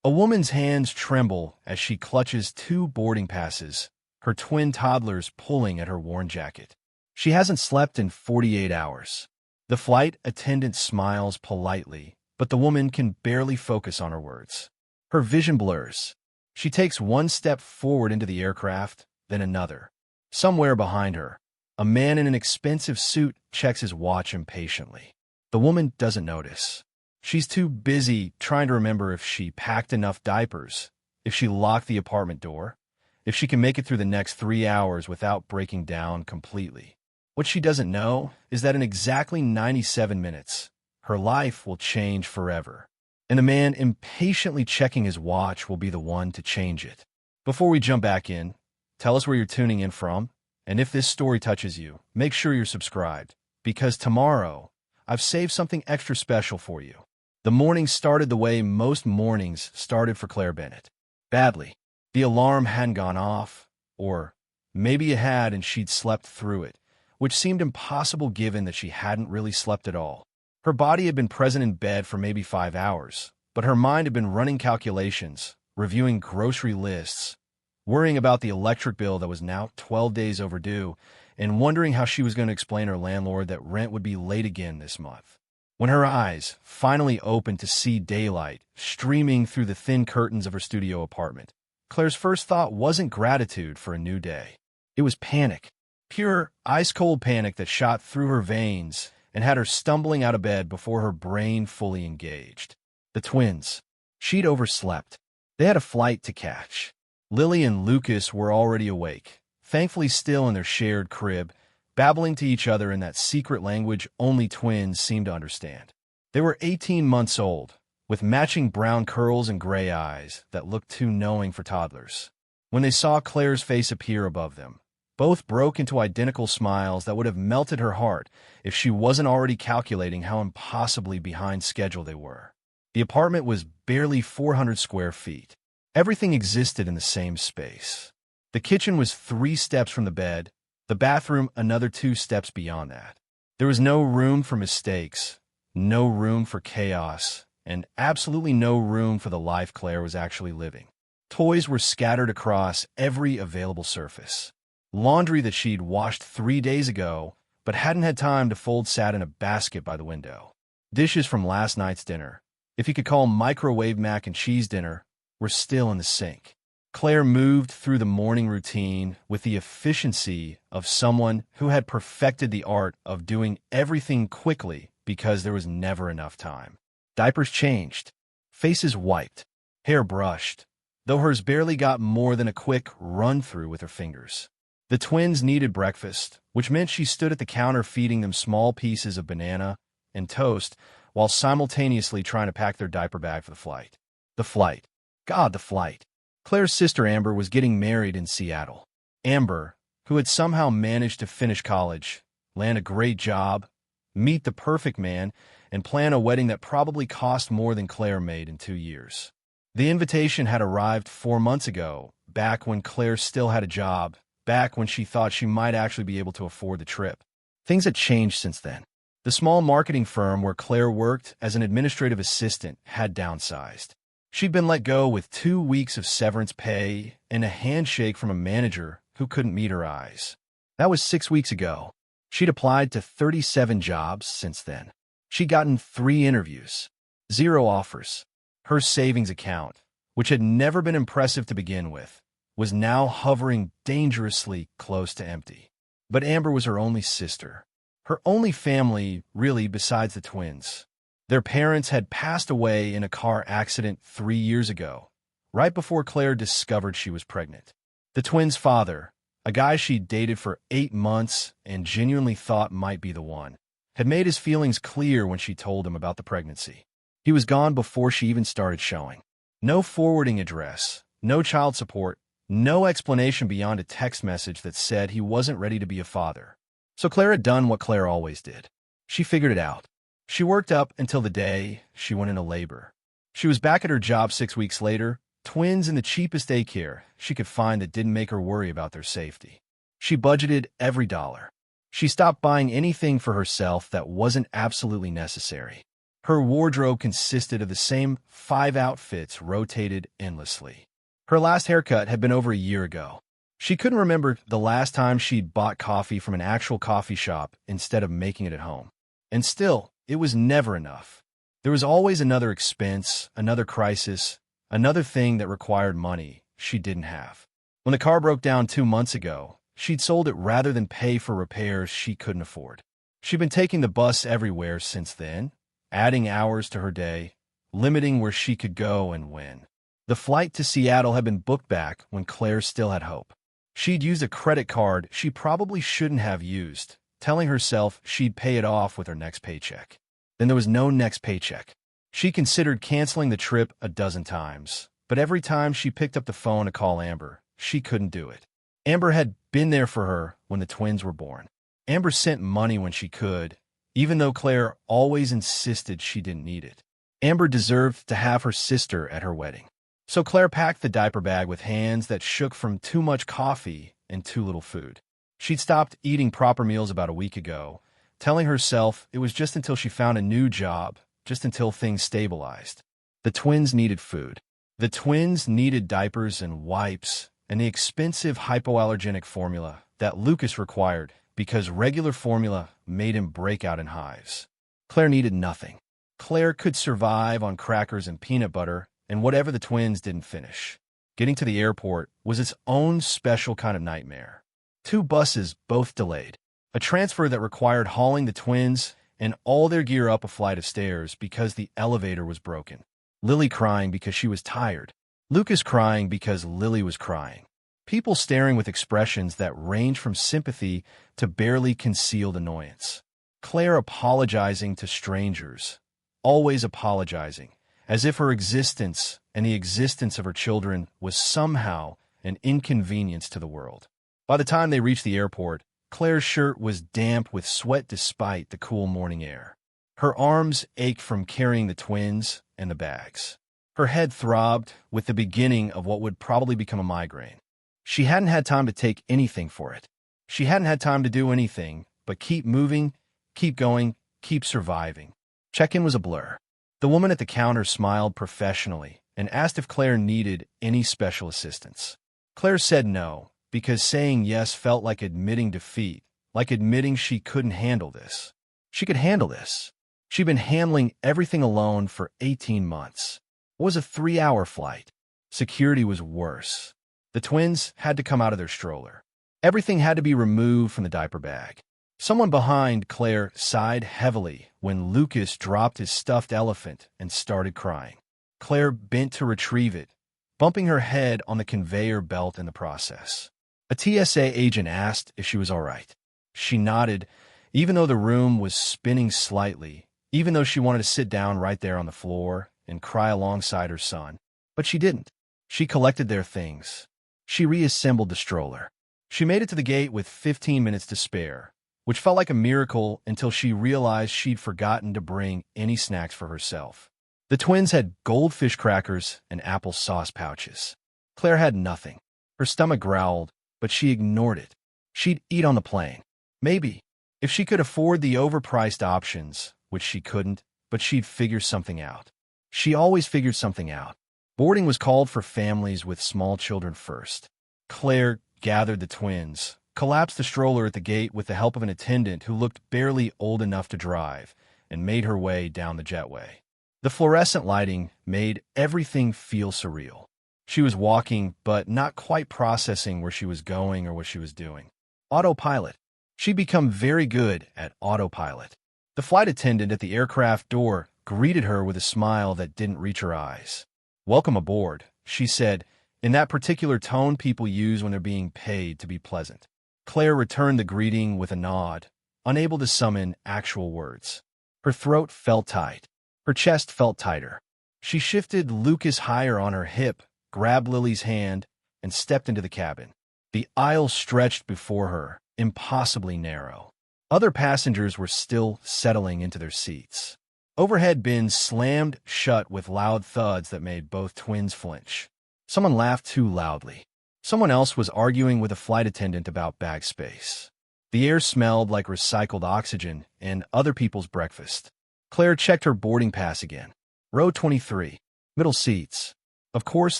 A woman's hands tremble as she clutches two boarding passes, her twin toddlers pulling at her worn jacket. She hasn't slept in 48 hours. The flight attendant smiles politely, but the woman can barely focus on her words. Her vision blurs. She takes one step forward into the aircraft, then another. Somewhere behind her, a man in an expensive suit checks his watch impatiently. The woman doesn't notice. She's too busy trying to remember if she packed enough diapers, if she locked the apartment door, if she can make it through the next 3 hours without breaking down completely. What she doesn't know is that in exactly 97 minutes, her life will change forever. And the man impatiently checking his watch will be the one to change it. Before we jump back in, tell us where you're tuning in from, and if this story touches you, make sure you're subscribed, because tomorrow, I've saved something extra special for you. The morning started the way most mornings started for Claire Bennett. Badly. The alarm hadn't gone off, or maybe it had and she'd slept through it, which seemed impossible given that she hadn't really slept at all. Her body had been present in bed for maybe 5 hours, but her mind had been running calculations, reviewing grocery lists, worrying about the electric bill that was now 12 days overdue, and wondering how she was going to explain her landlord that rent would be late again this month. When her eyes finally opened to see daylight streaming through the thin curtains of her studio apartment, Claire's first thought wasn't gratitude for a new day. It was panic. Pure, ice-cold panic that shot through her veins and had her stumbling out of bed before her brain fully engaged. The twins. She'd overslept. They had a flight to catch. Lily and Lucas were already awake, thankfully still in their shared crib, babbling to each other in that secret language only twins seemed to understand. They were 18 months old, with matching brown curls and gray eyes that looked too knowing for toddlers. When they saw Claire's face appear above them, both broke into identical smiles that would have melted her heart if she wasn't already calculating how impossibly behind schedule they were. The apartment was barely 400 square feet. Everything existed in the same space. The kitchen was 3 steps from the bed, the bathroom another 2 steps beyond that. There was no room for mistakes, no room for chaos, and absolutely no room for the life Claire was actually living. Toys were scattered across every available surface. Laundry that she'd washed 3 days ago, but hadn't had time to fold sat in a basket by the window. Dishes from last night's dinner, if you could call microwave mac and cheese dinner, were still in the sink. Claire moved through the morning routine with the efficiency of someone who had perfected the art of doing everything quickly because there was never enough time. Diapers changed, faces wiped, hair brushed, though hers barely got more than a quick run-through with her fingers. The twins needed breakfast, which meant she stood at the counter feeding them small pieces of banana and toast while simultaneously trying to pack their diaper bag for the flight. The flight. God, the flight. Claire's sister Amber was getting married in Seattle. Amber, who had somehow managed to finish college, land a great job, meet the perfect man, and plan a wedding that probably cost more than Claire made in 2 years. The invitation had arrived 4 months ago, back when Claire still had a job, back when she thought she might actually be able to afford the trip. Things had changed since then. The small marketing firm where Claire worked as an administrative assistant had downsized. She'd been let go with 2 weeks of severance pay and a handshake from a manager who couldn't meet her eyes. That was 6 weeks ago. She'd applied to 37 jobs since then. She'd gotten 3 interviews, 0 offers. Her savings account, which had never been impressive to begin with, was now hovering dangerously close to empty. But Amber was her only sister. Her only family, really, besides the twins. Their parents had passed away in a car accident 3 years ago, right before Claire discovered she was pregnant. The twins' father, a guy she'd dated for 8 months and genuinely thought might be the one, had made his feelings clear when she told him about the pregnancy. He was gone before she even started showing. No forwarding address, no child support, no explanation beyond a text message that said he wasn't ready to be a father. So Claire had done what Claire always did. She figured it out. She worked up until the day she went into labor. She was back at her job 6 weeks later, twins in the cheapest daycare she could find that didn't make her worry about their safety. She budgeted every dollar. She stopped buying anything for herself that wasn't absolutely necessary. Her wardrobe consisted of the same 5 outfits rotated endlessly. Her last haircut had been over a year ago. She couldn't remember the last time she'd bought coffee from an actual coffee shop instead of making it at home. And still, it was never enough. There was always another expense, another crisis, another thing that required money she didn't have. When the car broke down 2 months ago, she'd sold it rather than pay for repairs she couldn't afford. She'd been taking the bus everywhere since then, adding hours to her day, limiting where she could go and when. The flight to Seattle had been booked back when Claire still had hope. She'd used a credit card she probably shouldn't have used, telling herself she'd pay it off with her next paycheck. Then there was no next paycheck. She considered canceling the trip a dozen times, but every time she picked up the phone to call Amber, she couldn't do it. Amber had been there for her when the twins were born. Amber sent money when she could, even though Claire always insisted she didn't need it. Amber deserved to have her sister at her wedding. So Claire packed the diaper bag with hands that shook from too much coffee and too little food. She'd stopped eating proper meals about a week ago, telling herself it was just until she found a new job, just until things stabilized. The twins needed food. The twins needed diapers and wipes and the expensive hypoallergenic formula that Lucas required because regular formula made him break out in hives. Claire needed nothing. Claire could survive on crackers and peanut butter and whatever the twins didn't finish. Getting to the airport was its own special kind of nightmare. 2 buses, both delayed. A transfer that required hauling the twins and all their gear up a flight of stairs because the elevator was broken. Lily crying because she was tired. Lucas crying because Lily was crying. People staring with expressions that ranged from sympathy to barely concealed annoyance. Claire apologizing to strangers, always apologizing, as if her existence and the existence of her children was somehow an inconvenience to the world. By the time they reached the airport, Claire's shirt was damp with sweat despite the cool morning air. Her arms ached from carrying the twins and the bags. Her head throbbed with the beginning of what would probably become a migraine. She hadn't had time to take anything for it. She hadn't had time to do anything but keep moving, keep going, keep surviving. Check-in was a blur. The woman at the counter smiled professionally and asked if Claire needed any special assistance. Claire said no, because saying yes felt like admitting defeat, like admitting she couldn't handle this. She could handle this. She'd been handling everything alone for 18 months. It was a 3-hour flight. Security was worse. The twins had to come out of their stroller. Everything had to be removed from the diaper bag. Someone behind Claire sighed heavily when Lucas dropped his stuffed elephant and started crying. Claire bent to retrieve it, bumping her head on the conveyor belt in the process. A TSA agent asked if she was all right. She nodded, even though the room was spinning slightly, even though she wanted to sit down right there on the floor and cry alongside her son. But she didn't. She collected their things. She reassembled the stroller. She made it to the gate with 15 minutes to spare, which felt like a miracle until she realized she'd forgotten to bring any snacks for herself. The twins had goldfish crackers and apple sauce pouches. Claire had nothing. Her stomach growled, but she ignored it. She'd eat on the plane. Maybe. If she could afford the overpriced options, which she couldn't, but she'd figure something out. She always figured something out. Boarding was called for families with small children first. Claire gathered the twins, collapsed the stroller at the gate with the help of an attendant who looked barely old enough to drive, and made her way down the jetway. The fluorescent lighting made everything feel surreal. She was walking, but not quite processing where she was going or what she was doing. Autopilot. She'd become very good at autopilot. The flight attendant at the aircraft door greeted her with a smile that didn't reach her eyes. "Welcome aboard," she said, in that particular tone people use when they're being paid to be pleasant. Claire returned the greeting with a nod, unable to summon actual words. Her throat felt tight. Her chest felt tighter. She shifted Lucas higher on her hip, grabbed Lily's hand, and stepped into the cabin. The aisle stretched before her, impossibly narrow. Other passengers were still settling into their seats. Overhead bins slammed shut with loud thuds that made both twins flinch. Someone laughed too loudly. Someone else was arguing with a flight attendant about bag space. The air smelled like recycled oxygen and other people's breakfast. Claire checked her boarding pass again. Row 23. Middle seats. Of course,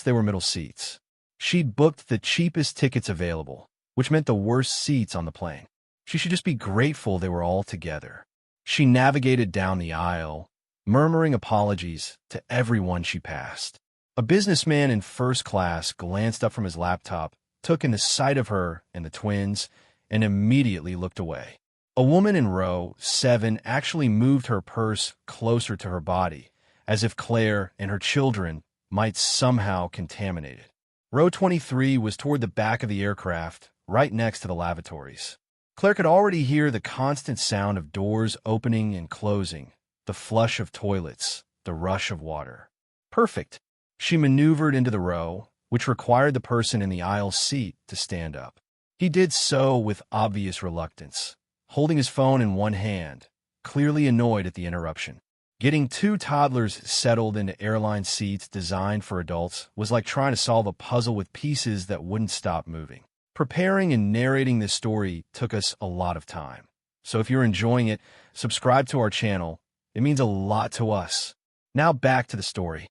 they were middle seats. She'd booked the cheapest tickets available, which meant the worst seats on the plane. She should just be grateful they were all together. She navigated down the aisle, murmuring apologies to everyone she passed. A businessman in first class glanced up from his laptop, took in the sight of her and the twins, and immediately looked away. A woman in row 7 actually moved her purse closer to her body, as if Claire and her children might somehow contaminate it. Row 23 was toward the back of the aircraft, right next to the lavatories. Claire could already hear the constant sound of doors opening and closing, the flush of toilets, the rush of water. Perfect. She maneuvered into the row, which required the person in the aisle seat to stand up. He did so with obvious reluctance, holding his phone in one hand, clearly annoyed at the interruption. Getting 2 toddlers settled into airline seats designed for adults was like trying to solve a puzzle with pieces that wouldn't stop moving. Preparing and narrating this story took us a lot of time. So if you're enjoying it, subscribe to our channel. It means a lot to us. Now back to the story.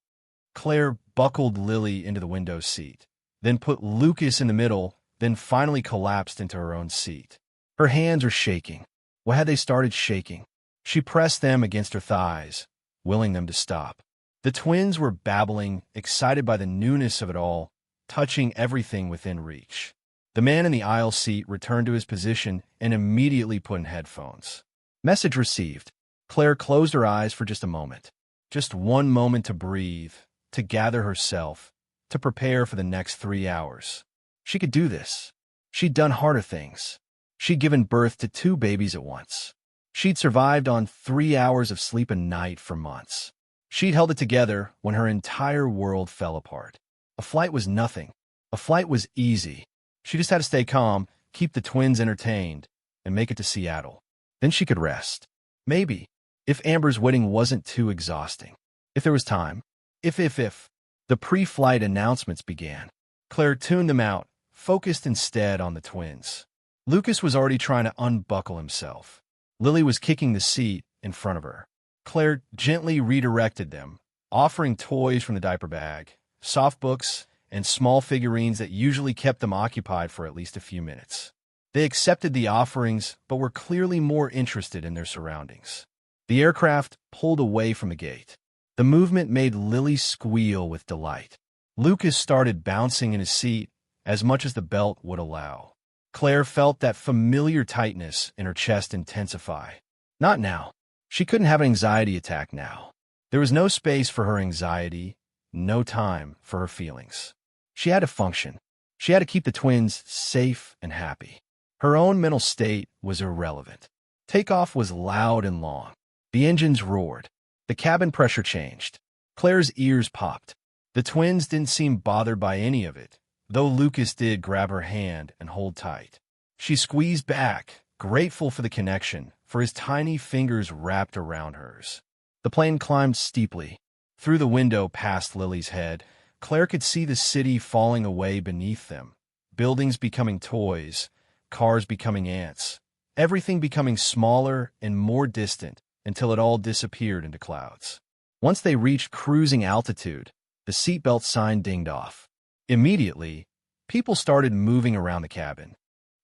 Claire buckled Lily into the window seat, then put Lucas in the middle, then finally collapsed into her own seat. Her hands were shaking. Why had they started shaking? She pressed them against her thighs, willing them to stop. The twins were babbling, excited by the newness of it all, touching everything within reach. The man in the aisle seat returned to his position and immediately put in headphones. Message received. Claire closed her eyes for just a moment. Just one moment to breathe, to gather herself, to prepare for the next 3 hours. She could do this. She'd done harder things. She'd given birth to 2 babies at once. She'd survived on 3 hours of sleep a night for months. She'd held it together when her entire world fell apart. A flight was nothing. A flight was easy. She just had to stay calm, keep the twins entertained, and make it to Seattle. Then she could rest. Maybe, if Amber's wedding wasn't too exhausting. If there was time. If. The pre-flight announcements began. Claire tuned them out, focused instead on the twins. Lucas was already trying to unbuckle himself. Lily was kicking the seat in front of her. Claire gently redirected them, offering toys from the diaper bag, soft books, and small figurines that usually kept them occupied for at least a few minutes. They accepted the offerings, but were clearly more interested in their surroundings. The aircraft pulled away from the gate. The movement made Lily squeal with delight. Lucas started bouncing in his seat as much as the belt would allow. Claire felt that familiar tightness in her chest intensify. Not now. She couldn't have an anxiety attack now. There was no space for her anxiety, no time for her feelings. She had to function. She had to keep the twins safe and happy. Her own mental state was irrelevant. Takeoff was loud and long. The engines roared. The cabin pressure changed. Claire's ears popped. The twins didn't seem bothered by any of it, though Lucas did grab her hand and hold tight. She squeezed back, grateful for the connection, for his tiny fingers wrapped around hers. The plane climbed steeply. Through the window past Lily's head, Claire could see the city falling away beneath them, buildings becoming toys, cars becoming ants, everything becoming smaller and more distant until it all disappeared into clouds. Once they reached cruising altitude, the seatbelt sign dinged off. Immediately, people started moving around the cabin.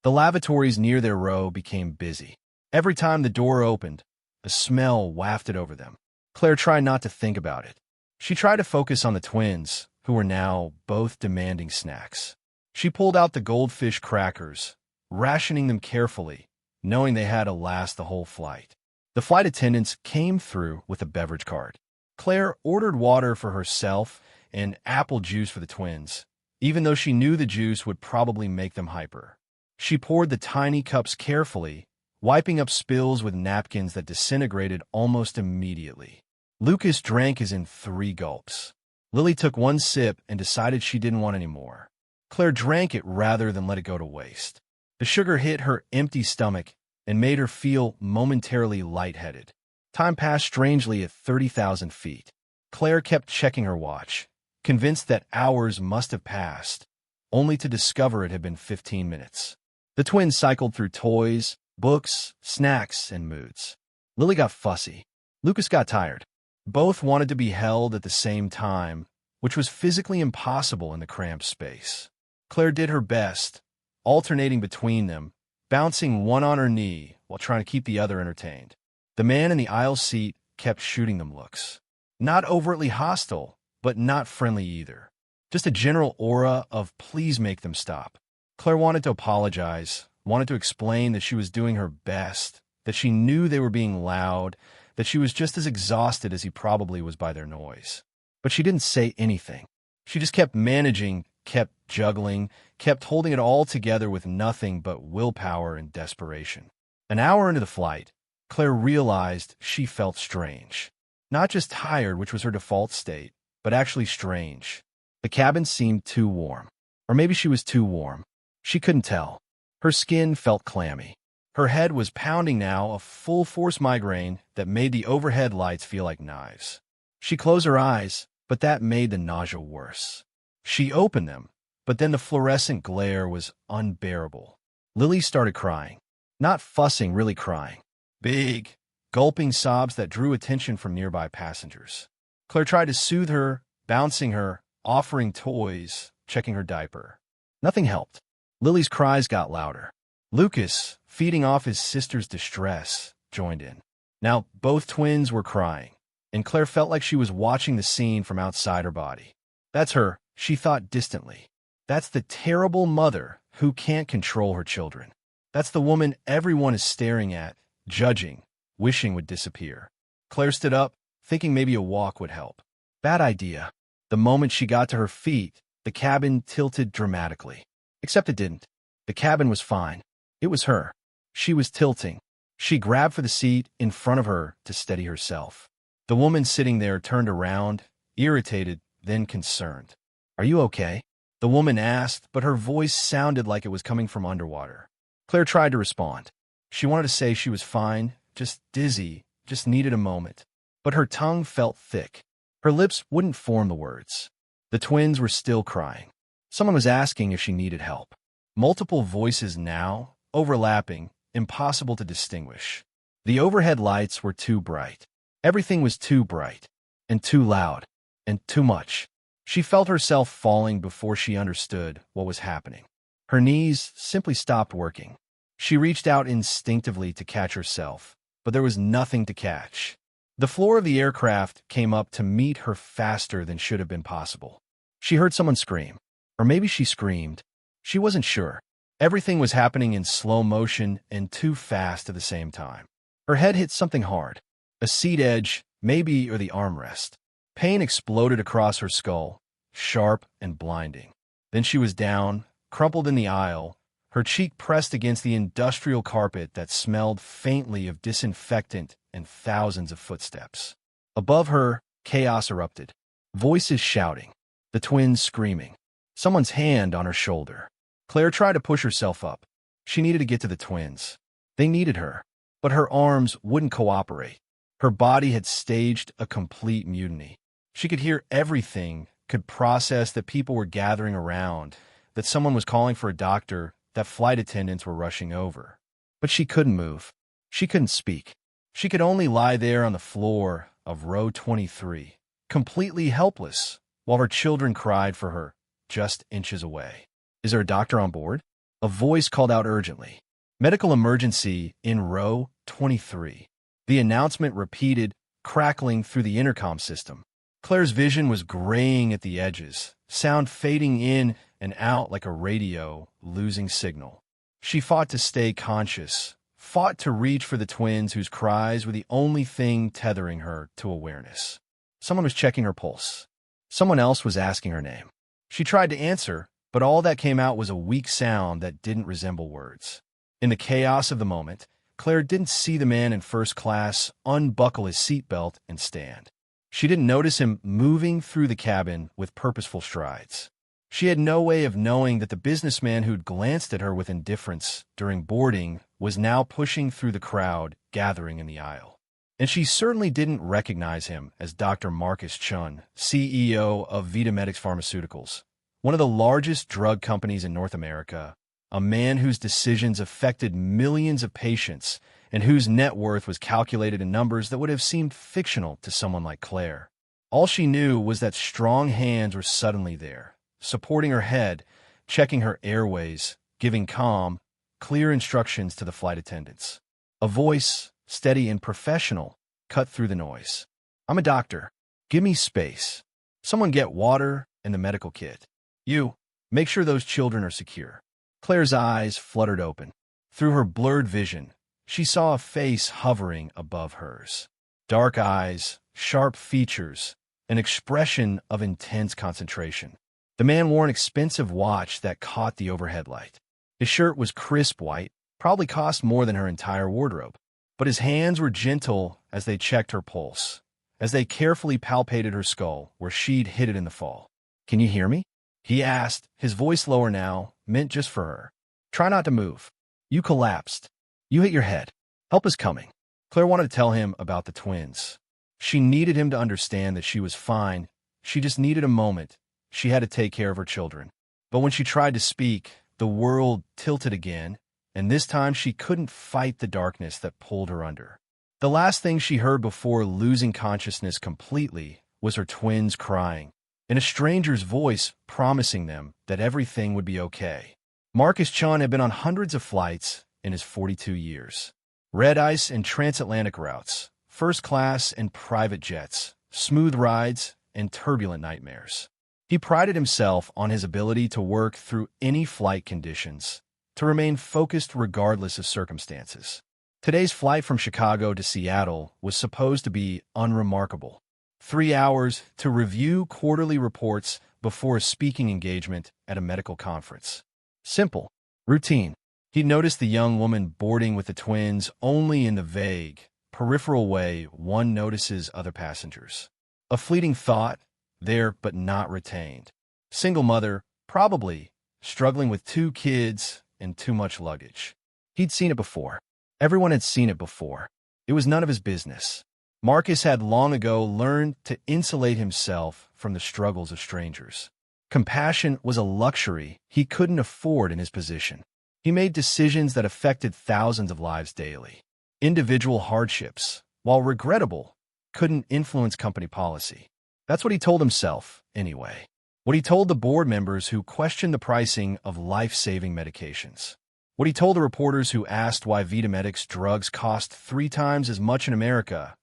The lavatories near their row became busy. Every time the door opened, a smell wafted over them. Claire tried not to think about it. She tried to focus on the twins, who were now both demanding snacks. She pulled out the goldfish crackers, rationing them carefully, knowing they had to last the whole flight. The flight attendants came through with a beverage cart. Claire ordered water for herself and apple juice for the twins, even though she knew the juice would probably make them hyper. She poured the tiny cups carefully, wiping up spills with napkins that disintegrated almost immediately. Lucas drank his in 3 gulps. Lily took 1 sip and decided she didn't want any more. Claire drank it rather than let it go to waste. The sugar hit her empty stomach and made her feel momentarily lightheaded. Time passed strangely at 30,000 feet. Claire kept checking her watch, convinced that hours must have passed, only to discover it had been 15 minutes. The twins cycled through toys, books, snacks, and moods. Lily got fussy. Lucas got tired. Both wanted to be held at the same time, which was physically impossible in the cramped space. Claire did her best, alternating between them, bouncing one on her knee while trying to keep the other entertained. The man in the aisle seat kept shooting them looks. Not overtly hostile, but not friendly either. Just a general aura of please make them stop. Claire wanted to apologize, wanted to explain that she was doing her best, that she knew they were being loud, that she was just as exhausted as he probably was by their noise. But she didn't say anything. She just kept managing, kept juggling, kept holding it all together with nothing but willpower and desperation. An hour into the flight, Claire realized she felt strange. Not just tired, which was her default state, but actually strange. The cabin seemed too warm. Or maybe she was too warm. She couldn't tell. Her skin felt clammy. Her head was pounding now, a full-force migraine that made the overhead lights feel like knives. She closed her eyes, but that made the nausea worse. She opened them, but then the fluorescent glare was unbearable. Lily started crying. Not fussing, really crying. Big, gulping sobs that drew attention from nearby passengers. Claire tried to soothe her, bouncing her, offering toys, checking her diaper. Nothing helped. Lily's cries got louder. Lucas, feeding off his sister's distress, joined in. Now, both twins were crying, and Claire felt like she was watching the scene from outside her body. That's her, she thought distantly. That's the terrible mother who can't control her children. That's the woman everyone is staring at, judging, wishing would disappear. Claire stood up, thinking maybe a walk would help. Bad idea. The moment she got to her feet, the cabin tilted dramatically. Except it didn't. The cabin was fine. It was her. She was tilting. She grabbed for the seat in front of her to steady herself. The woman sitting there turned around, irritated, then concerned. "Are you okay?" The woman asked, but her voice sounded like it was coming from underwater. Claire tried to respond. She wanted to say she was fine, just dizzy, just needed a moment. But her tongue felt thick. Her lips wouldn't form the words. The twins were still crying. Someone was asking if she needed help. Multiple voices now, overlapping, impossible to distinguish. The overhead lights were too bright. Everything was too bright, and too loud, and too much. She felt herself falling before she understood what was happening. Her knees simply stopped working. She reached out instinctively to catch herself, but there was nothing to catch. The floor of the aircraft came up to meet her faster than should have been possible. She heard someone scream. Or maybe she screamed. She wasn't sure. Everything was happening in slow motion and too fast at the same time. Her head hit something hard. A seat edge, maybe, or the armrest. Pain exploded across her skull, sharp and blinding. Then she was down, crumpled in the aisle, her cheek pressed against the industrial carpet that smelled faintly of disinfectant and thousands of footsteps. Above her, chaos erupted. Voices shouting. The twins screaming. Someone's hand on her shoulder. Claire tried to push herself up. She needed to get to the twins. They needed her, but her arms wouldn't cooperate. Her body had staged a complete mutiny. She could hear everything, could process that people were gathering around, that someone was calling for a doctor, that flight attendants were rushing over. But she couldn't move. She couldn't speak. She could only lie there on the floor of row 23, completely helpless, while her children cried for her, just inches away. "Is there a doctor on board?" A voice called out urgently. "Medical emergency in row 23. The announcement repeated, crackling through the intercom system. Claire's vision was graying at the edges, sound fading in and out like a radio losing signal. She fought to stay conscious, fought to reach for the twins whose cries were the only thing tethering her to awareness. Someone was checking her pulse. Someone else was asking her name. She tried to answer, but all that came out was a weak sound that didn't resemble words. In the chaos of the moment, Claire didn't see the man in first class unbuckle his seatbelt and stand. She didn't notice him moving through the cabin with purposeful strides. She had no way of knowing that the businessman who'd glanced at her with indifference during boarding was now pushing through the crowd gathering in the aisle. And she certainly didn't recognize him as Dr. Marcus Chun, CEO of Vitamedics Pharmaceuticals, one of the largest drug companies in North America, a man whose decisions affected millions of patients and whose net worth was calculated in numbers that would have seemed fictional to someone like Claire. All she knew was that strong hands were suddenly there, supporting her head, checking her airways, giving calm, clear instructions to the flight attendants. A voice, steady and professional, cut through the noise. "I'm a doctor. Give me space. Someone get water and the medical kit. You, make sure those children are secure." Claire's eyes fluttered open. Through her blurred vision, she saw a face hovering above hers. Dark eyes, sharp features, an expression of intense concentration. The man wore an expensive watch that caught the overhead light. His shirt was crisp white, probably cost more than her entire wardrobe. But his hands were gentle as they checked her pulse, as they carefully palpated her skull where she'd hit it in the fall. "Can you hear me?" he asked, his voice lower now, meant just for her. "Try not to move. You collapsed. You hit your head. Help is coming." Claire wanted to tell him about the twins. She needed him to understand that she was fine. She just needed a moment. She had to take care of her children. But when she tried to speak, the world tilted again, and this time she couldn't fight the darkness that pulled her under. The last thing she heard before losing consciousness completely was her twins crying, in a stranger's voice promising them that everything would be okay. Marcus Chun had been on hundreds of flights in his 42 years. Red ice and transatlantic routes, first class and private jets, smooth rides, and turbulent nightmares. He prided himself on his ability to work through any flight conditions, to remain focused regardless of circumstances. Today's flight from Chicago to Seattle was supposed to be unremarkable. 3 hours to review quarterly reports before a speaking engagement at a medical conference. Simple. Routine. He noticed the young woman boarding with the twins only in the vague, peripheral way one notices other passengers. A fleeting thought, there but not retained. Single mother, probably, struggling with 2 kids and too much luggage. He'd seen it before. Everyone had seen it before. It was none of his business. Marcus had long ago learned to insulate himself from the struggles of strangers. Compassion was a luxury he couldn't afford in his position. He made decisions that affected thousands of lives daily. Individual hardships, while regrettable, couldn't influence company policy. That's what he told himself, anyway. What he told the board members who questioned the pricing of life-saving medications. What he told the reporters who asked why Vitamedics drugs cost 3 times as much in America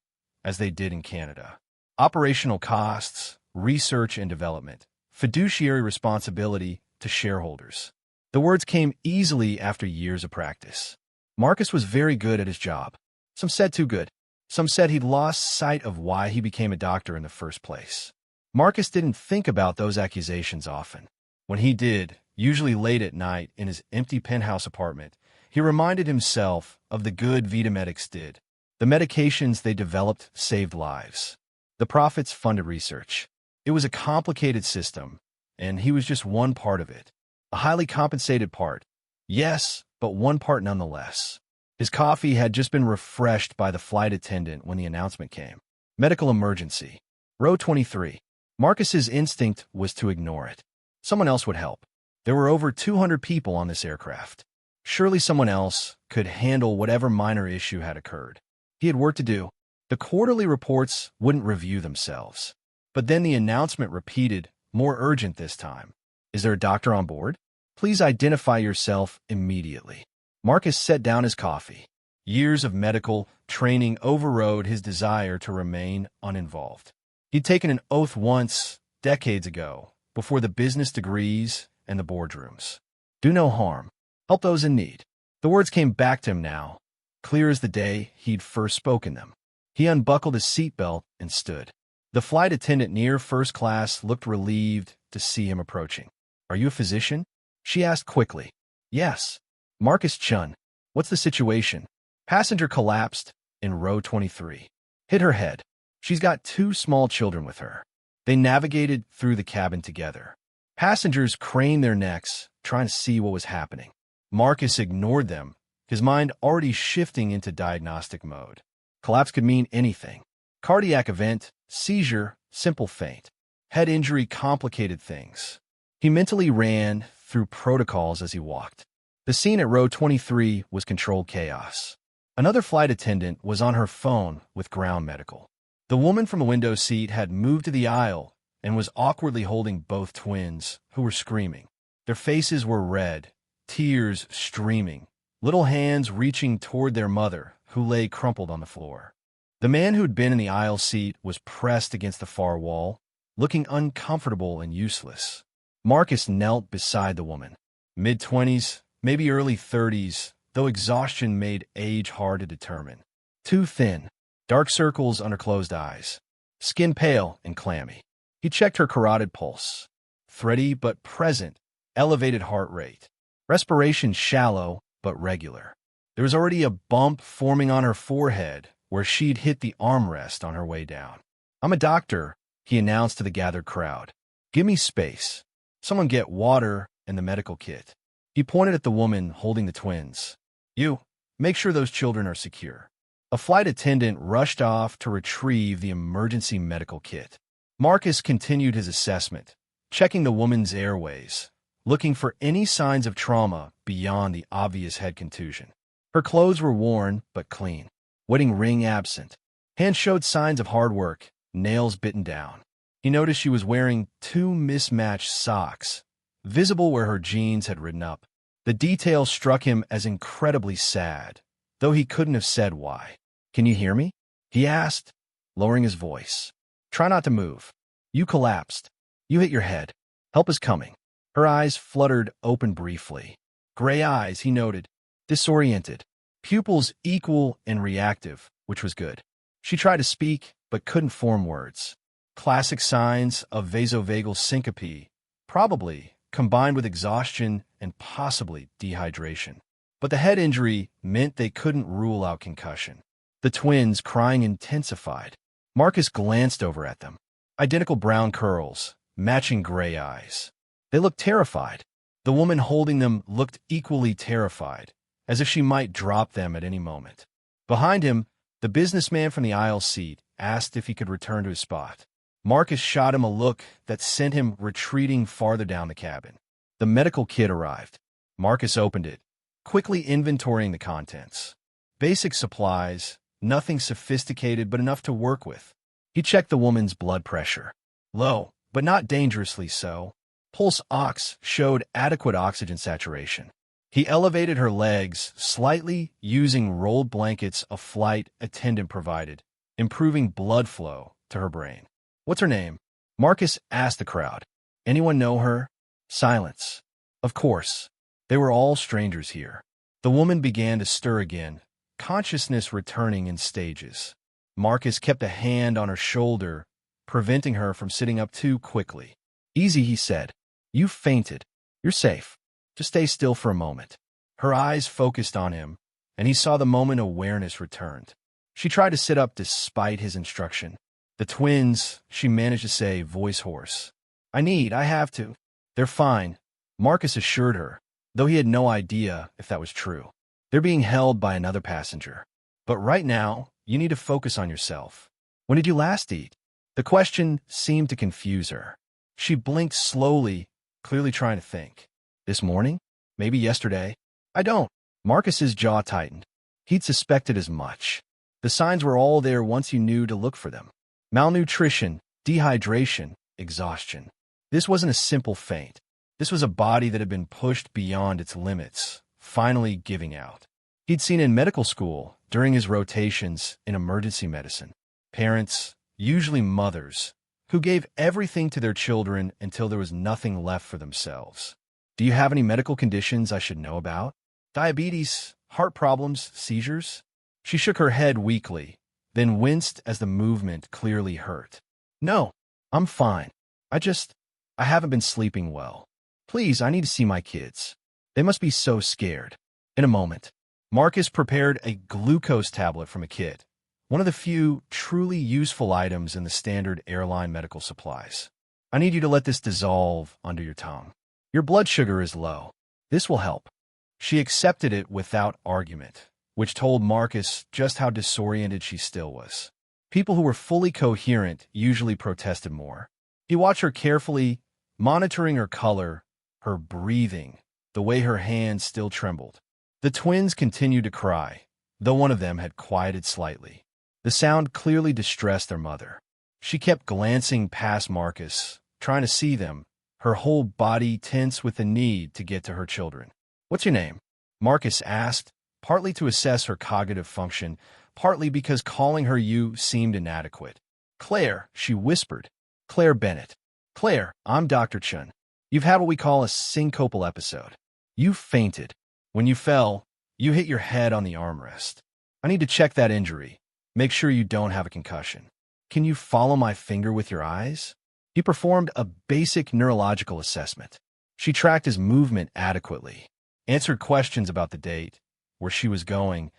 as they did in Canada. Operational costs, research and development, fiduciary responsibility to shareholders. The words came easily after years of practice. Marcus was very good at his job. Some said too good. Some said he'd lost sight of why he became a doctor in the first place. Marcus didn't think about those accusations often. When he did, usually late at night in his empty penthouse apartment, he reminded himself of the good Vitamedics did. The medications they developed saved lives. The profits funded research. It was a complicated system, and he was just one part of it. A highly compensated part. Yes, but one part nonetheless. His coffee had just been refreshed by the flight attendant when the announcement came. Medical emergency. Row 23. Marcus's instinct was to ignore it. Someone else would help. There were over 200 people on this aircraft. Surely someone else could handle whatever minor issue had occurred. He had work to do. The quarterly reports wouldn't review themselves. But then the announcement repeated, more urgent this time. "Is there a doctor on board? Please identify yourself immediately." Marcus set down his coffee. Years of medical training overrode his desire to remain uninvolved. He'd taken an oath once, decades ago, before the business degrees and the boardrooms. Do no harm. Help those in need. The words came back to him now, clear as the day he'd first spoken them. He unbuckled his seatbelt and stood. The flight attendant near first class looked relieved to see him approaching. "Are you a physician?" she asked quickly. "Yes." "Marcus Chun. What's the situation?" Passenger collapsed in row 23. Hit her head. She's got 2 small children with her. They navigated through the cabin together. Passengers craned their necks, trying to see what was happening. Marcus ignored them, his mind already shifting into diagnostic mode. Collapse could mean anything. Cardiac event, seizure, simple faint. Head injury complicated things. He mentally ran through protocols as he walked. The scene at row 23 was controlled chaos. Another flight attendant was on her phone with ground medical. The woman from the window seat had moved to the aisle and was awkwardly holding both twins, who were screaming. Their faces were red, tears streaming, little hands reaching toward their mother, who lay crumpled on the floor. The man who'd been in the aisle seat was pressed against the far wall, looking uncomfortable and useless. Marcus knelt beside the woman. Mid-20s, maybe early 30s, though exhaustion made age hard to determine. Too thin, dark circles under closed eyes, skin pale and clammy. He checked her carotid pulse. Thready but present, elevated heart rate. Respiration shallow but regular. There was already a bump forming on her forehead where she'd hit the armrest on her way down. "I'm a doctor," he announced to the gathered crowd. "Give me space. Someone get water and the medical kit." He pointed at the woman holding the twins. "You, make sure those children are secure." A flight attendant rushed off to retrieve the emergency medical kit. Marcus continued his assessment, checking the woman's airways, looking for any signs of trauma beyond the obvious head contusion. Her clothes were worn but clean. Wedding ring absent. Hands showed signs of hard work, nails bitten down. He noticed she was wearing two mismatched socks, visible where her jeans had ridden up. The detail struck him as incredibly sad, though he couldn't have said why. "Can you hear me?" he asked, lowering his voice. "Try not to move. You collapsed. You hit your head. Help is coming." Her eyes fluttered open briefly. Gray eyes, he noted, disoriented. Pupils equal and reactive, which was good. She tried to speak, but couldn't form words. Classic signs of vasovagal syncope, probably, combined with exhaustion and possibly dehydration. But the head injury meant they couldn't rule out concussion. The twins' crying intensified. Marcus glanced over at them. Identical brown curls, matching gray eyes. They looked terrified. The woman holding them looked equally terrified, as if she might drop them at any moment. Behind him, the businessman from the aisle seat asked if he could return to his spot. Marcus shot him a look that sent him retreating farther down the cabin. The medical kit arrived. Marcus opened it, quickly inventorying the contents. Basic supplies, nothing sophisticated but enough to work with. He checked the woman's blood pressure. Low, but not dangerously so. Pulse ox showed adequate oxygen saturation. He elevated her legs slightly using rolled blankets a flight attendant provided, improving blood flow to her brain. "What's her name?" Marcus asked the crowd. "Anyone know her?" Silence. Of course. They were all strangers here. The woman began to stir again, consciousness returning in stages. Marcus kept a hand on her shoulder, preventing her from sitting up too quickly. "Easy," he said. "You fainted. You're safe. Just stay still for a moment." Her eyes focused on him, and he saw the moment awareness returned. She tried to sit up despite his instruction. "The twins," she managed to say, voice hoarse. I have to." "They're fine," Marcus assured her, though he had no idea if that was true. "They're being held by another passenger. But right now, you need to focus on yourself. When did you last eat?" The question seemed to confuse her. She blinked slowly, clearly trying to think. "This morning? Maybe yesterday?" "I don't." Marcus's jaw tightened. He'd suspected as much. The signs were all there once he knew to look for them. Malnutrition, dehydration, exhaustion. This wasn't a simple faint. This was a body that had been pushed beyond its limits, finally giving out. He'd seen in medical school, during his rotations in emergency medicine, parents, usually mothers, who gave everything to their children until there was nothing left for themselves. "Do you have any medical conditions I should know about? Diabetes, heart problems, seizures?" She shook her head weakly, then winced as the movement clearly hurt. "No, I'm fine. I haven't been sleeping well. Please, I need to see my kids. They must be so scared." In a moment, Marcus prepared a glucose tablet from a kit, one of the few truly useful items in the standard airline medical supplies. "I need you to let this dissolve under your tongue. Your blood sugar is low. This will help." She accepted it without argument, which told Marcus just how disoriented she still was. People who were fully coherent usually protested more. He watched her carefully, monitoring her color, her breathing, the way her hands still trembled. The twins continued to cry, though one of them had quieted slightly. The sound clearly distressed their mother. She kept glancing past Marcus, trying to see them, her whole body tense with the need to get to her children. "What's your name?" Marcus asked, partly to assess her cognitive function, partly because calling her you seemed inadequate. "Claire," she whispered. "Claire Bennett." "Claire, I'm Dr. Chun. You've had what we call a syncopal episode. You fainted. When you fell, you hit your head on the armrest. I need to check that injury. Make sure you don't have a concussion. Can you follow my finger with your eyes?" He performed a basic neurological assessment. She tracked his movement adequately, answered questions about the date, where she was going,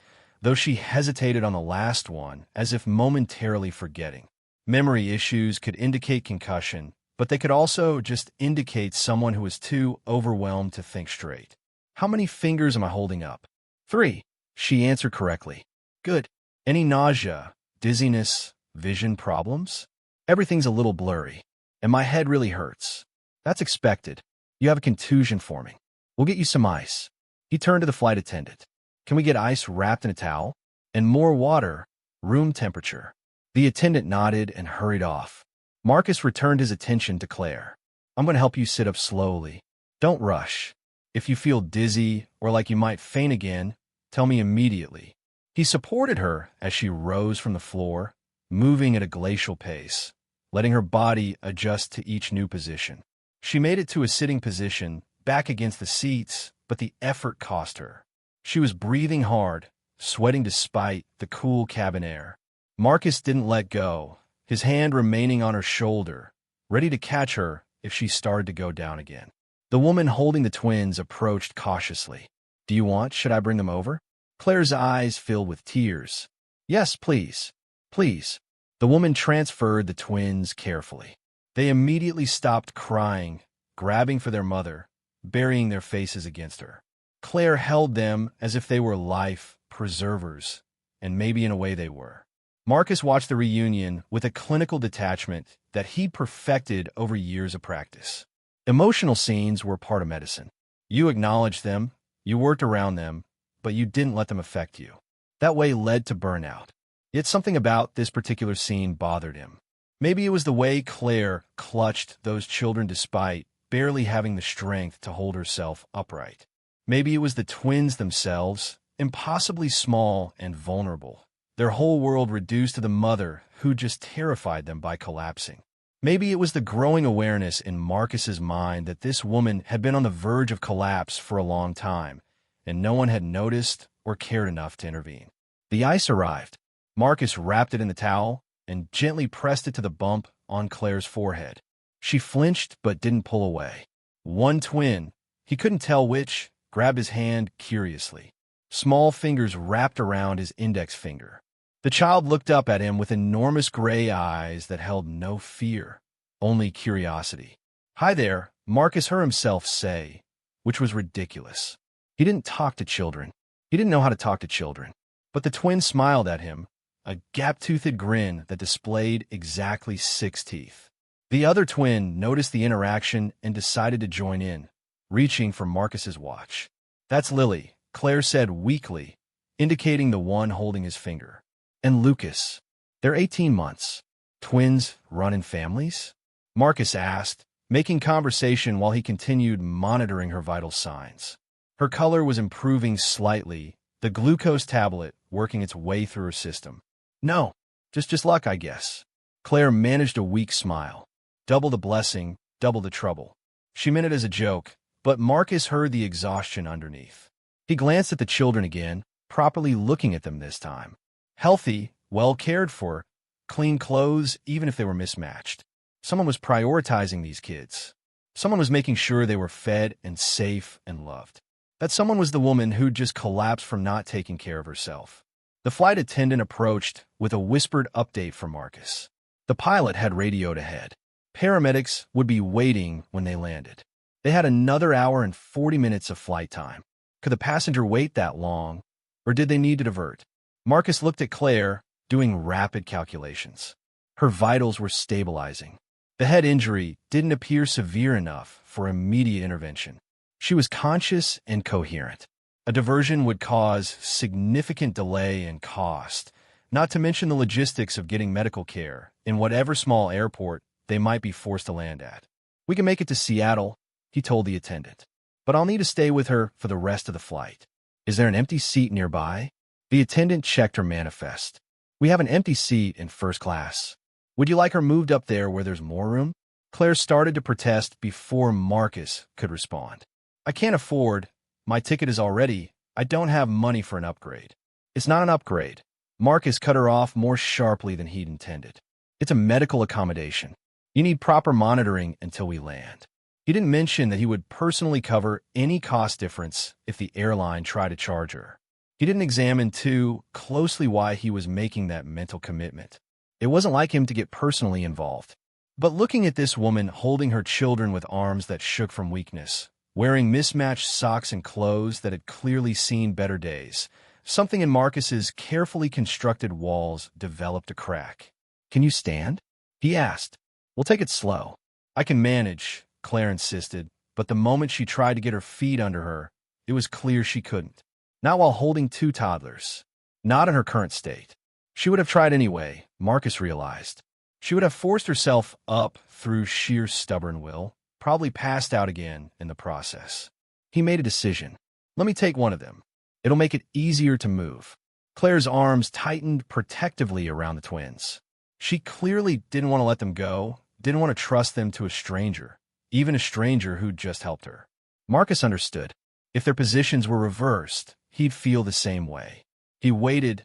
though she hesitated on the last one as if momentarily forgetting. Memory issues could indicate concussion, but they could also just indicate someone who was too overwhelmed to think straight. "How many fingers am I holding up?" "3." She answered correctly. "Good. Any nausea, dizziness, vision problems?" "Everything's a little blurry, and my head really hurts." "That's expected. You have a contusion forming. We'll get you some ice." He turned to the flight attendant. "Can we get ice wrapped in a towel? And more water, room temperature." The attendant nodded and hurried off. Marcus returned his attention to Claire. "I'm going to help you sit up slowly. Don't rush. If you feel dizzy or like you might faint again, tell me immediately." He supported her as she rose from the floor, moving at a glacial pace, letting her body adjust to each new position. She made it to a sitting position, back against the seats, but the effort cost her. She was breathing hard, sweating despite the cool cabin air. Marcus didn't let go, his hand remaining on her shoulder, ready to catch her if she started to go down again. The woman holding the twins approached cautiously. Should I bring them over?" Claire's eyes filled with tears. "Yes, please. Please." The woman transferred the twins carefully. They immediately stopped crying, grabbing for their mother, burying their faces against her. Claire held them as if they were life preservers, and maybe in a way they were. Marcus watched the reunion with a clinical detachment that he perfected over years of practice. Emotional scenes were part of medicine. You acknowledged them, you worked around them, but you didn't let them affect you. That way led to burnout. Yet something about this particular scene bothered him. Maybe it was the way Claire clutched those children despite barely having the strength to hold herself upright. Maybe it was the twins themselves, impossibly small and vulnerable, their whole world reduced to the mother who just terrified them by collapsing. Maybe it was the growing awareness in Marcus's mind that this woman had been on the verge of collapse for a long time, and no one had noticed or cared enough to intervene. The ice arrived. Marcus wrapped it in the towel and gently pressed it to the bump on Claire's forehead. She flinched but didn't pull away. One twin, he couldn't tell which, grabbed his hand curiously. Small fingers wrapped around his index finger. The child looked up at him with enormous gray eyes that held no fear, only curiosity. "Hi there," Marcus heard himself say, which was ridiculous. He didn't talk to children. He didn't know how to talk to children. But the twin smiled at him, a gap-toothed grin that displayed exactly 6 teeth. The other twin noticed the interaction and decided to join in, reaching for Marcus's watch. "That's Lily," Claire said weakly, indicating the one holding his finger. "And Lucas. They're 18 months. Twins run in families?" Marcus asked, making conversation while he continued monitoring her vital signs. Her color was improving slightly, the glucose tablet working its way through her system. "No, just luck, I guess." Claire managed a weak smile. Double the blessing, double the trouble. She meant it as a joke, but Marcus heard the exhaustion underneath. He glanced at the children again, properly looking at them this time. Healthy, well cared for, clean clothes even if they were mismatched. Someone was prioritizing these kids. Someone was making sure they were fed and safe and loved. That someone was the woman who'd just collapsed from not taking care of herself. The flight attendant approached with a whispered update from Marcus. The pilot had radioed ahead. Paramedics would be waiting when they landed. They had another hour and 40 minutes of flight time. Could the passenger wait that long, or did they need to divert? Marcus looked at Claire, doing rapid calculations. Her vitals were stabilizing. The head injury didn't appear severe enough for immediate intervention. She was conscious and coherent. A diversion would cause significant delay and cost, not to mention the logistics of getting medical care in whatever small airport they might be forced to land at. "We can make it to Seattle," he told the attendant, "but I'll need to stay with her for the rest of the flight. Is there an empty seat nearby?" The attendant checked her manifest. "We have an empty seat in first class. Would you like her moved up there where there's more room?" Claire started to protest before Marcus could respond. "I can't afford. My ticket is I don't have money for an upgrade." "It's not an upgrade." Marcus cut her off more sharply than he'd intended. "It's a medical accommodation. You need proper monitoring until we land." He didn't mention that he would personally cover any cost difference if the airline tried to charge her. He didn't examine too closely why he was making that mental commitment. It wasn't like him to get personally involved. But looking at this woman holding her children with arms that shook from weakness, wearing mismatched socks and clothes that had clearly seen better days, something in Marcus's carefully constructed walls developed a crack. "Can you stand?" he asked. "We'll take it slow." "I can manage," Claire insisted, but the moment she tried to get her feet under her, it was clear she couldn't. Not while holding two toddlers. Not in her current state. She would have tried anyway, Marcus realized. She would have forced herself up through sheer stubborn will, probably passed out again in the process. He made a decision. "Let me take one of them. It'll make it easier to move." Claire's arms tightened protectively around the twins. She clearly didn't want to let them go, didn't want to trust them to a stranger, even a stranger who'd just helped her. Marcus understood. If their positions were reversed, he'd feel the same way. He waited,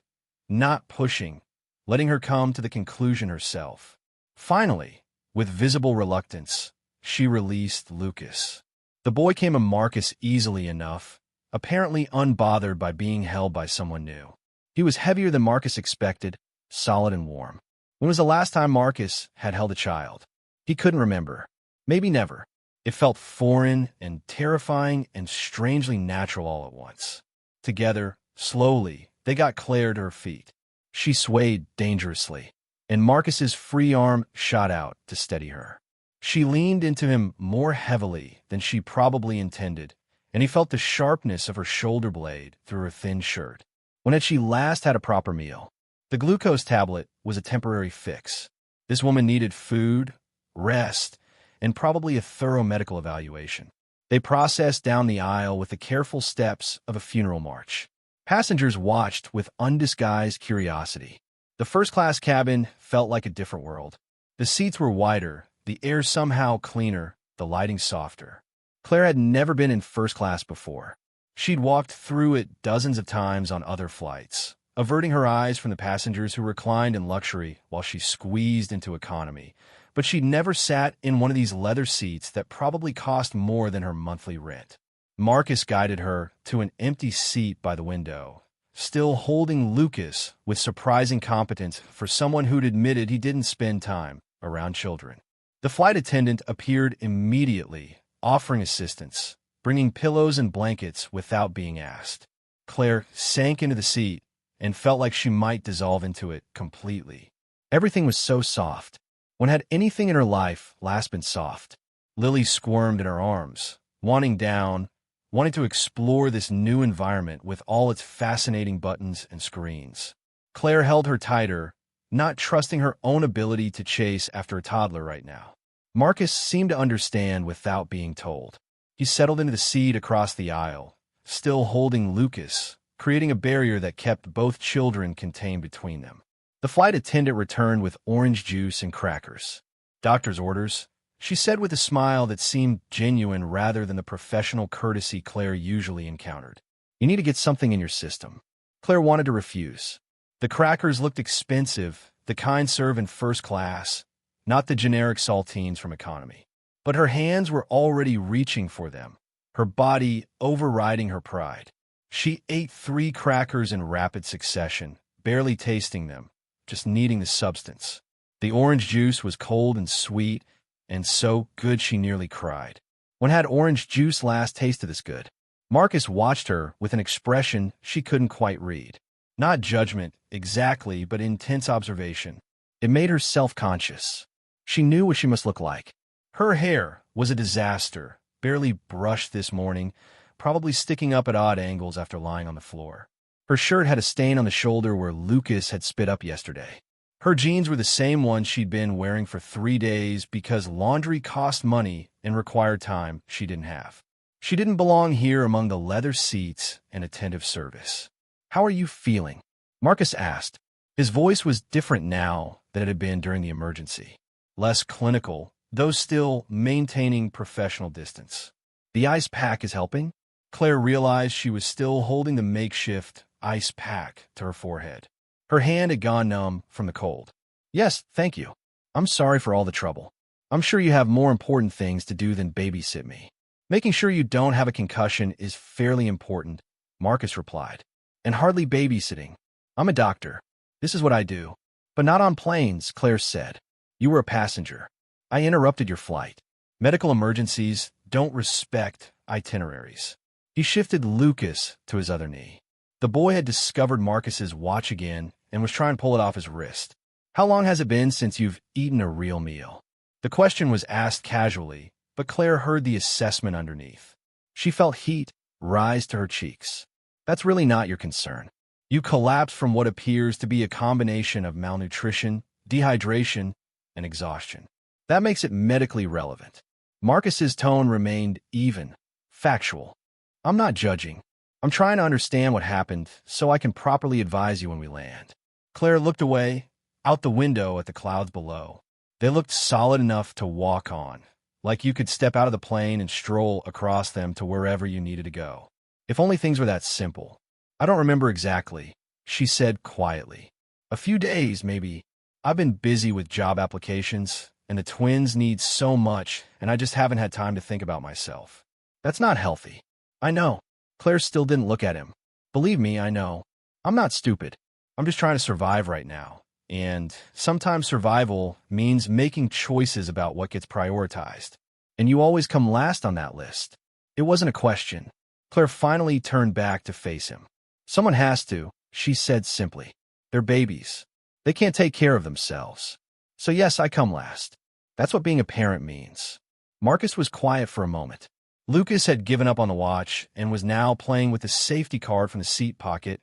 not pushing, letting her come to the conclusion herself. Finally, with visible reluctance, she released Lucas. The boy came to Marcus easily enough, apparently unbothered by being held by someone new. He was heavier than Marcus expected, solid and warm. When was the last time Marcus had held a child? He couldn't remember. Maybe never. It felt foreign and terrifying and strangely natural all at once. Together, slowly, they got Claire to her feet. She swayed dangerously, and Marcus's free arm shot out to steady her. She leaned into him more heavily than she probably intended, and he felt the sharpness of her shoulder blade through her thin shirt. When had she last had a proper meal? The glucose tablet was a temporary fix. This woman needed food, rest, and probably a thorough medical evaluation. They processed down the aisle with the careful steps of a funeral march. Passengers watched with undisguised curiosity. The first-class cabin felt like a different world. The seats were wider, the air somehow cleaner, the lighting softer. Claire had never been in first class before. She'd walked through it dozens of times on other flights, averting her eyes from the passengers who reclined in luxury while she squeezed into economy. But she'd never sat in one of these leather seats that probably cost more than her monthly rent. Marcus guided her to an empty seat by the window, still holding Lucas with surprising competence for someone who'd admitted he didn't spend time around children. The flight attendant appeared immediately, offering assistance, bringing pillows and blankets without being asked. Claire sank into the seat and felt like she might dissolve into it completely. Everything was so soft. When had anything in her life last been soft? Lily squirmed in her arms, wanting down, wanting to explore this new environment with all its fascinating buttons and screens. Claire held her tighter, not trusting her own ability to chase after a toddler right now. Marcus seemed to understand without being told. He settled into the seat across the aisle, still holding Lucas, creating a barrier that kept both children contained between them. The flight attendant returned with orange juice and crackers. "Doctor's orders," she said with a smile that seemed genuine rather than the professional courtesy Claire usually encountered. "You need to get something in your system." Claire wanted to refuse. The crackers looked expensive, the kind served in first class, not the generic saltines from economy. But her hands were already reaching for them, her body overriding her pride. She ate 3 crackers in rapid succession, barely tasting them, just needing the substance. The orange juice was cold and sweet, and so good she nearly cried. When had orange juice last tasted this good? Marcus watched her with an expression she couldn't quite read. Not judgment, exactly, but intense observation. It made her self-conscious. She knew what she must look like. Her hair was a disaster, barely brushed this morning, probably sticking up at odd angles after lying on the floor. Her shirt had a stain on the shoulder where Lucas had spit up yesterday. Her jeans were the same ones she'd been wearing for 3 days because laundry cost money and required time she didn't have. She didn't belong here among the leather seats and attentive service. "How are you feeling?" Marcus asked. His voice was different now than it had been during the emergency. Less clinical, though still maintaining professional distance. "The ice pack is helping?" Claire realized she was still holding the makeshift ice pack to her forehead. Her hand had gone numb from the cold. "Yes, thank you. I'm sorry for all the trouble. I'm sure you have more important things to do than babysit me." "Making sure you don't have a concussion is fairly important," Marcus replied. "And hardly babysitting. I'm a doctor. This is what I do." "But not on planes," Claire said. "You were a passenger. I interrupted your flight. Medical emergencies don't respect itineraries." He shifted Lucas to his other knee. The boy had discovered Marcus's watch again and was trying to pull it off his wrist. "How long has it been since you've eaten a real meal?" The question was asked casually, but Claire heard the assessment underneath. She felt heat rise to her cheeks. "That's really not your concern. You collapsed from what appears to be a combination of malnutrition, dehydration, and exhaustion. That makes it medically relevant." Marcus's tone remained even, factual. "I'm not judging. I'm trying to understand what happened so I can properly advise you when we land." Claire looked away, out the window at the clouds below. They looked solid enough to walk on, like you could step out of the plane and stroll across them to wherever you needed to go. "If only things were that simple." "I don't remember exactly," she said quietly. "A few days, maybe. I've been busy with job applications, and the twins need so much, and I just haven't had time to think about myself." "That's not healthy." "I know." Claire still didn't look at him. "Believe me, I know. I'm not stupid. I'm just trying to survive right now. And sometimes survival means making choices about what gets prioritized. And you always come last on that list." It wasn't a question. Claire finally turned back to face him. "Someone has to," she said simply. "They're babies. They can't take care of themselves. So yes, I come last. That's what being a parent means." Marcus was quiet for a moment. Lucas had given up on the watch and was now playing with the safety card from the seat pocket,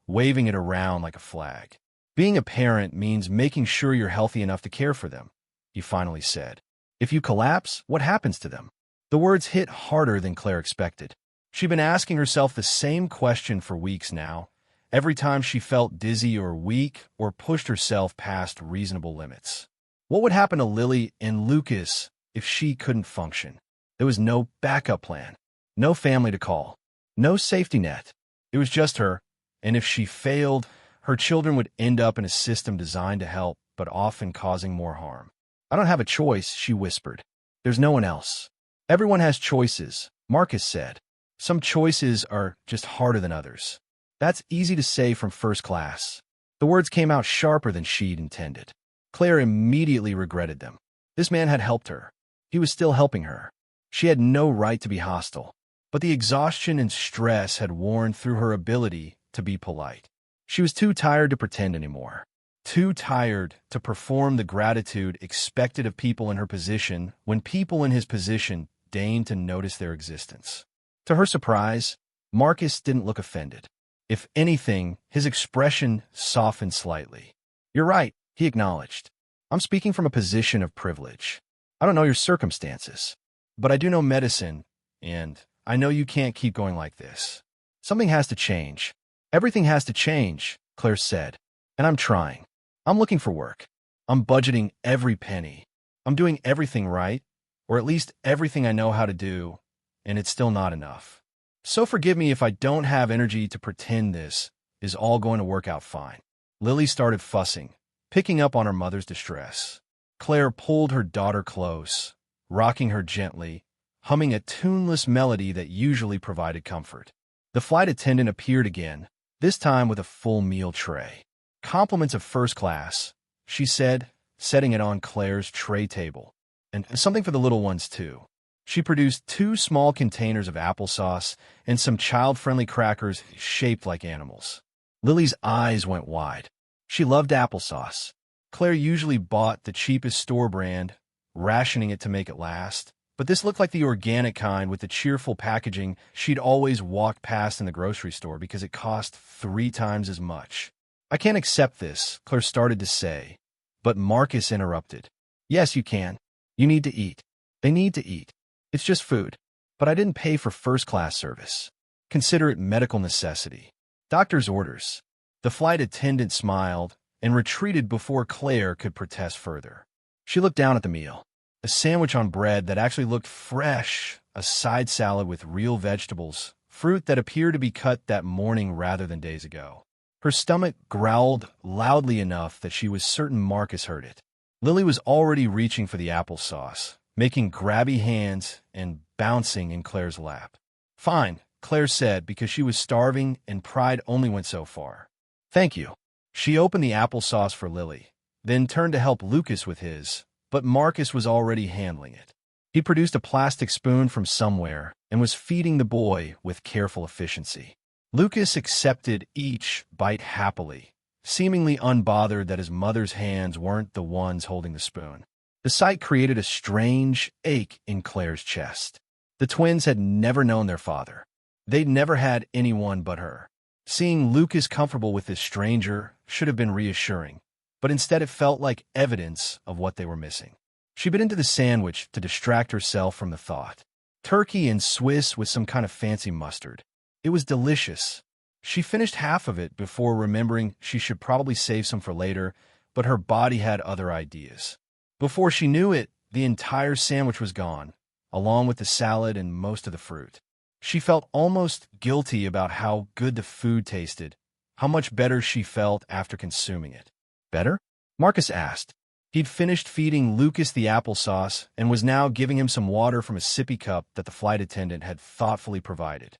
waving it around like a flag. "Being a parent means making sure you're healthy enough to care for them," he finally said. "If you collapse, what happens to them?" The words hit harder than Claire expected. She'd been asking herself the same question for weeks now, every time she felt dizzy or weak or pushed herself past reasonable limits. What would happen to Lily and Lucas if she couldn't function? There was no backup plan, no family to call, no safety net. It was just her, and if she failed, her children would end up in a system designed to help, but often causing more harm. "I don't have a choice," she whispered. "There's no one else." "Everyone has choices," Marcus said. "Some choices are just harder than others." "That's easy to say from first class." The words came out sharper than she'd intended. Claire immediately regretted them. This man had helped her. He was still helping her. She had no right to be hostile, but the exhaustion and stress had worn through her ability to be polite. She was too tired to pretend anymore, too tired to perform the gratitude expected of people in her position when people in his position deigned to notice their existence. To her surprise, Marcus didn't look offended. If anything, his expression softened slightly. "You're right," he acknowledged. "I'm speaking from a position of privilege. I don't know your circumstances, but I do know medicine, and I know you can't keep going like this. Something has to change. Everything has to change," Claire said, "and I'm trying. I'm looking for work. I'm budgeting every penny. I'm doing everything right, or at least everything I know how to do, and it's still not enough. So forgive me if I don't have energy to pretend this is all going to work out fine." Lily started fussing, picking up on her mother's distress. Claire pulled her daughter close, rocking her gently, humming a tuneless melody that usually provided comfort. The flight attendant appeared again, this time with a full meal tray. "Compliments of first class," she said, setting it on Claire's tray table. "And something for the little ones, too." She produced 2 small containers of applesauce and some child-friendly crackers shaped like animals. Lily's eyes went wide. She loved applesauce. Claire usually bought the cheapest store brand, rationing it to make it last, But this looked like the organic kind with the cheerful packaging she'd always walked past in the grocery store because it cost 3 times as much. "I can't accept this," Claire started to say, but Marcus interrupted. "Yes, you can. You need to eat. They need to eat. It's just food. But I didn't pay for first-class service. Consider it medical necessity. Doctor's orders." The flight attendant smiled and retreated before Claire could protest further. She looked down at the meal. A sandwich on bread that actually looked fresh, a side salad with real vegetables, fruit that appeared to be cut that morning rather than days ago. Her stomach growled loudly enough that she was certain Marcus heard it. Lily was already reaching for the applesauce, making grabby hands and bouncing in Claire's lap. "Fine," Claire said, because she was starving and pride only went so far. "Thank you." She opened the applesauce for Lily, then turned to help Lucas with his, but Marcus was already handling it. He produced a plastic spoon from somewhere and was feeding the boy with careful efficiency. Lucas accepted each bite happily, seemingly unbothered that his mother's hands weren't the ones holding the spoon. The sight created a strange ache in Claire's chest. The twins had never known their father. They'd never had anyone but her. Seeing Lucas comfortable with this stranger should have been reassuring, but instead it felt like evidence of what they were missing. She bit into the sandwich to distract herself from the thought. Turkey and Swiss with some kind of fancy mustard. It was delicious. She finished half of it before remembering she should probably save some for later, but her body had other ideas. Before she knew it, the entire sandwich was gone, along with the salad and most of the fruit. She felt almost guilty about how good the food tasted, how much better she felt after consuming it. "Better?" Marcus asked. He'd finished feeding Lucas the applesauce and was now giving him some water from a sippy cup that the flight attendant had thoughtfully provided.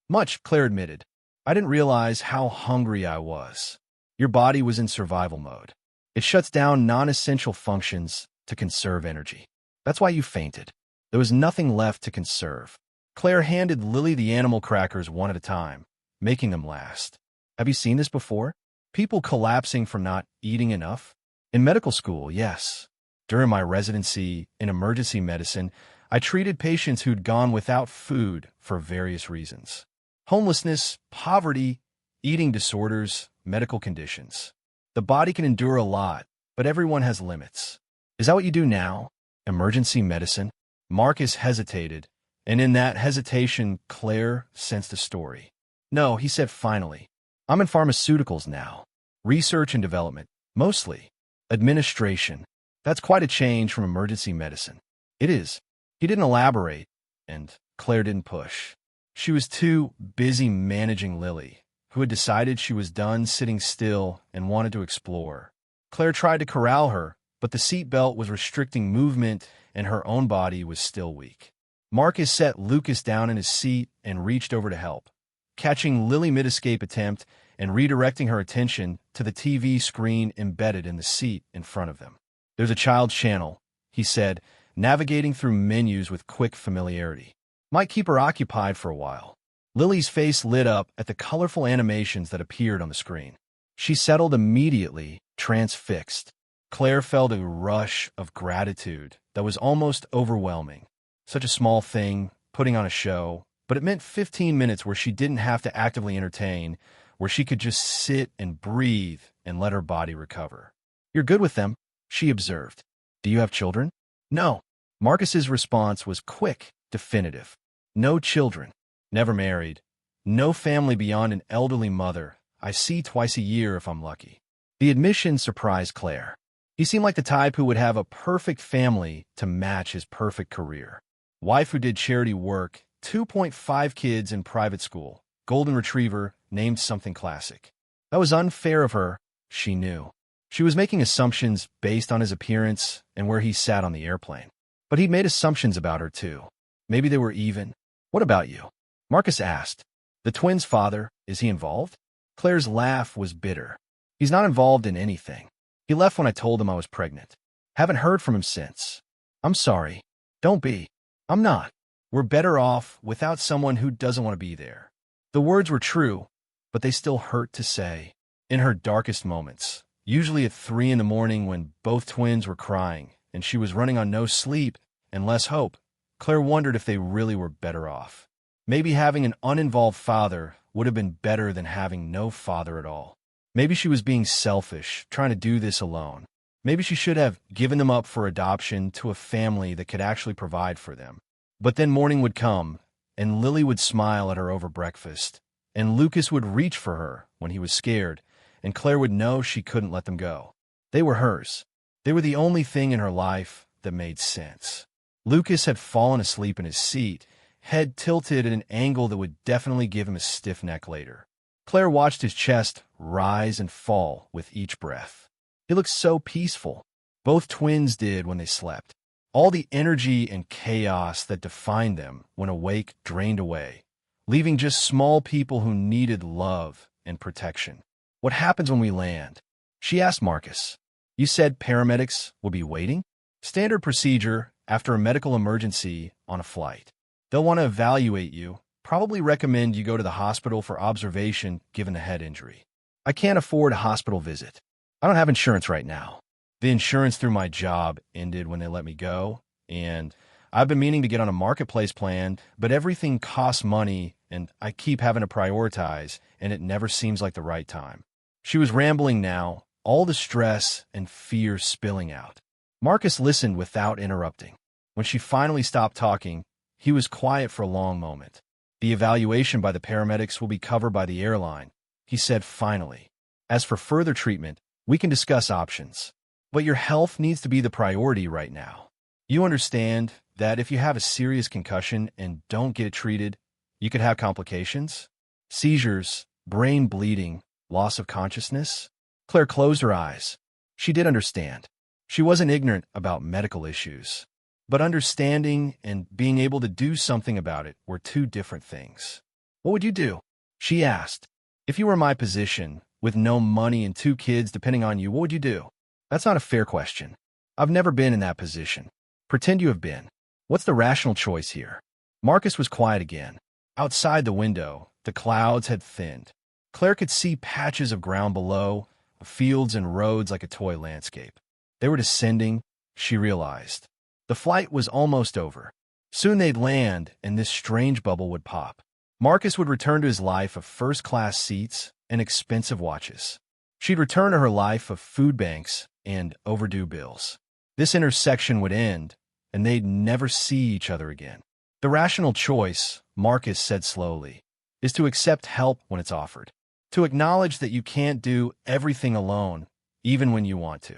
"Much," Claire admitted. "I didn't realize how hungry I was." Your body was in survival mode. It shuts down non-essential functions to conserve energy. That's why you fainted. There was nothing left to conserve. Claire handed Lily the animal crackers one at a time, making them last. "Have you seen this before? People collapsing from not eating enough?" "In medical school, yes. During my residency in emergency medicine, I treated patients who'd gone without food for various reasons. Homelessness, poverty, eating disorders, medical conditions. The body can endure a lot, but everyone has limits." "Is that what you do now? Emergency medicine?" Marcus hesitated, and in that hesitation, Claire sensed a story. "No," he said finally. "I'm in pharmaceuticals now. Research and development, mostly. Administration. That's quite a change from emergency medicine." "It is." He didn't elaborate, and Claire didn't push. She was too busy managing Lily, who had decided she was done sitting still and wanted to explore. Claire tried to corral her, but the seatbelt was restricting movement and her own body was still weak. Marcus set Lucas down in his seat and reached over to help, catching Lily mid-escape attempt and redirecting her attention to the TV screen embedded in the seat in front of them. "There's a child's channel," he said, navigating through menus with quick familiarity. "Might keep her occupied for a while." Lily's face lit up at the colorful animations that appeared on the screen. She settled immediately, transfixed. Claire felt a rush of gratitude that was almost overwhelming. Such a small thing, putting on a show, but it meant 15 minutes where she didn't have to actively entertain, where she could just sit and breathe and let her body recover. "You're good with them," she observed. "Do you have children?" "No." Marcus's response was quick, definitive. "No children. Never married. No family beyond an elderly mother. I see twice a year if I'm lucky." The admission surprised Claire. He seemed like the type who would have a perfect family to match his perfect career. Wife who did charity work, 2.5 kids in private school, golden retriever, named something classic. That was unfair of her, she knew. She was making assumptions based on his appearance and where he sat on the airplane. But he'd made assumptions about her too. Maybe they were even. "What about you?" Marcus asked. "The twins' father, is he involved?" Claire's laugh was bitter. "He's not involved in anything. He left when I told him I was pregnant. Haven't heard from him since." "I'm sorry." "Don't be." "I'm not. We're better off without someone who doesn't want to be there." The words were true, but they still hurt to say. In her darkest moments, usually at 3 in the morning when both twins were crying and she was running on no sleep and less hope, Claire wondered if they really were better off. Maybe having an uninvolved father would have been better than having no father at all. Maybe she was being selfish, trying to do this alone. Maybe she should have given them up for adoption to a family that could actually provide for them. But then morning would come, and Lily would smile at her over breakfast, and Lucas would reach for her when he was scared, and Claire would know she couldn't let them go. They were hers. They were the only thing in her life that made sense. Lucas had fallen asleep in his seat, head tilted at an angle that would definitely give him a stiff neck later. Claire watched his chest rise and fall with each breath. He looked so peaceful. Both twins did when they slept. All the energy and chaos that defined them when awake drained away, leaving just small people who needed love and protection. What happens when we land? She asked Marcus. You said paramedics will be waiting? Standard procedure after a medical emergency on a flight. They'll want to evaluate you, probably recommend you go to the hospital for observation given the head injury. I can't afford a hospital visit. I don't have insurance right now. The insurance through my job ended when they let me go, and I've been meaning to get on a marketplace plan, but everything costs money, and I keep having to prioritize, and it never seems like the right time. She was rambling now, all the stress and fear spilling out. Marcus listened without interrupting. When she finally stopped talking, he was quiet for a long moment. The evaluation by the paramedics will be covered by the airline, he said finally. As for further treatment, we can discuss options. But your health needs to be the priority right now. You understand that if you have a serious concussion and don't get it treated, you could have complications? Seizures, brain bleeding, loss of consciousness? Claire closed her eyes. She did understand. She wasn't ignorant about medical issues. But understanding and being able to do something about it were two different things. What would you do? She asked. If you were in my position, with no money and 2 kids depending on you, what would you do? That's not a fair question. I've never been in that position. Pretend you have been. What's the rational choice here? Marcus was quiet again. Outside the window, the clouds had thinned. Claire could see patches of ground below, fields and roads like a toy landscape. They were descending, she realized. The flight was almost over. Soon they'd land, and this strange bubble would pop. Marcus would return to his life of first-class seats and expensive watches. She'd return to her life of food banks and overdue bills. This intersection would end, and they'd never see each other again. The rational choice, Marcus said slowly, is to accept help when it's offered. To acknowledge that you can't do everything alone, even when you want to.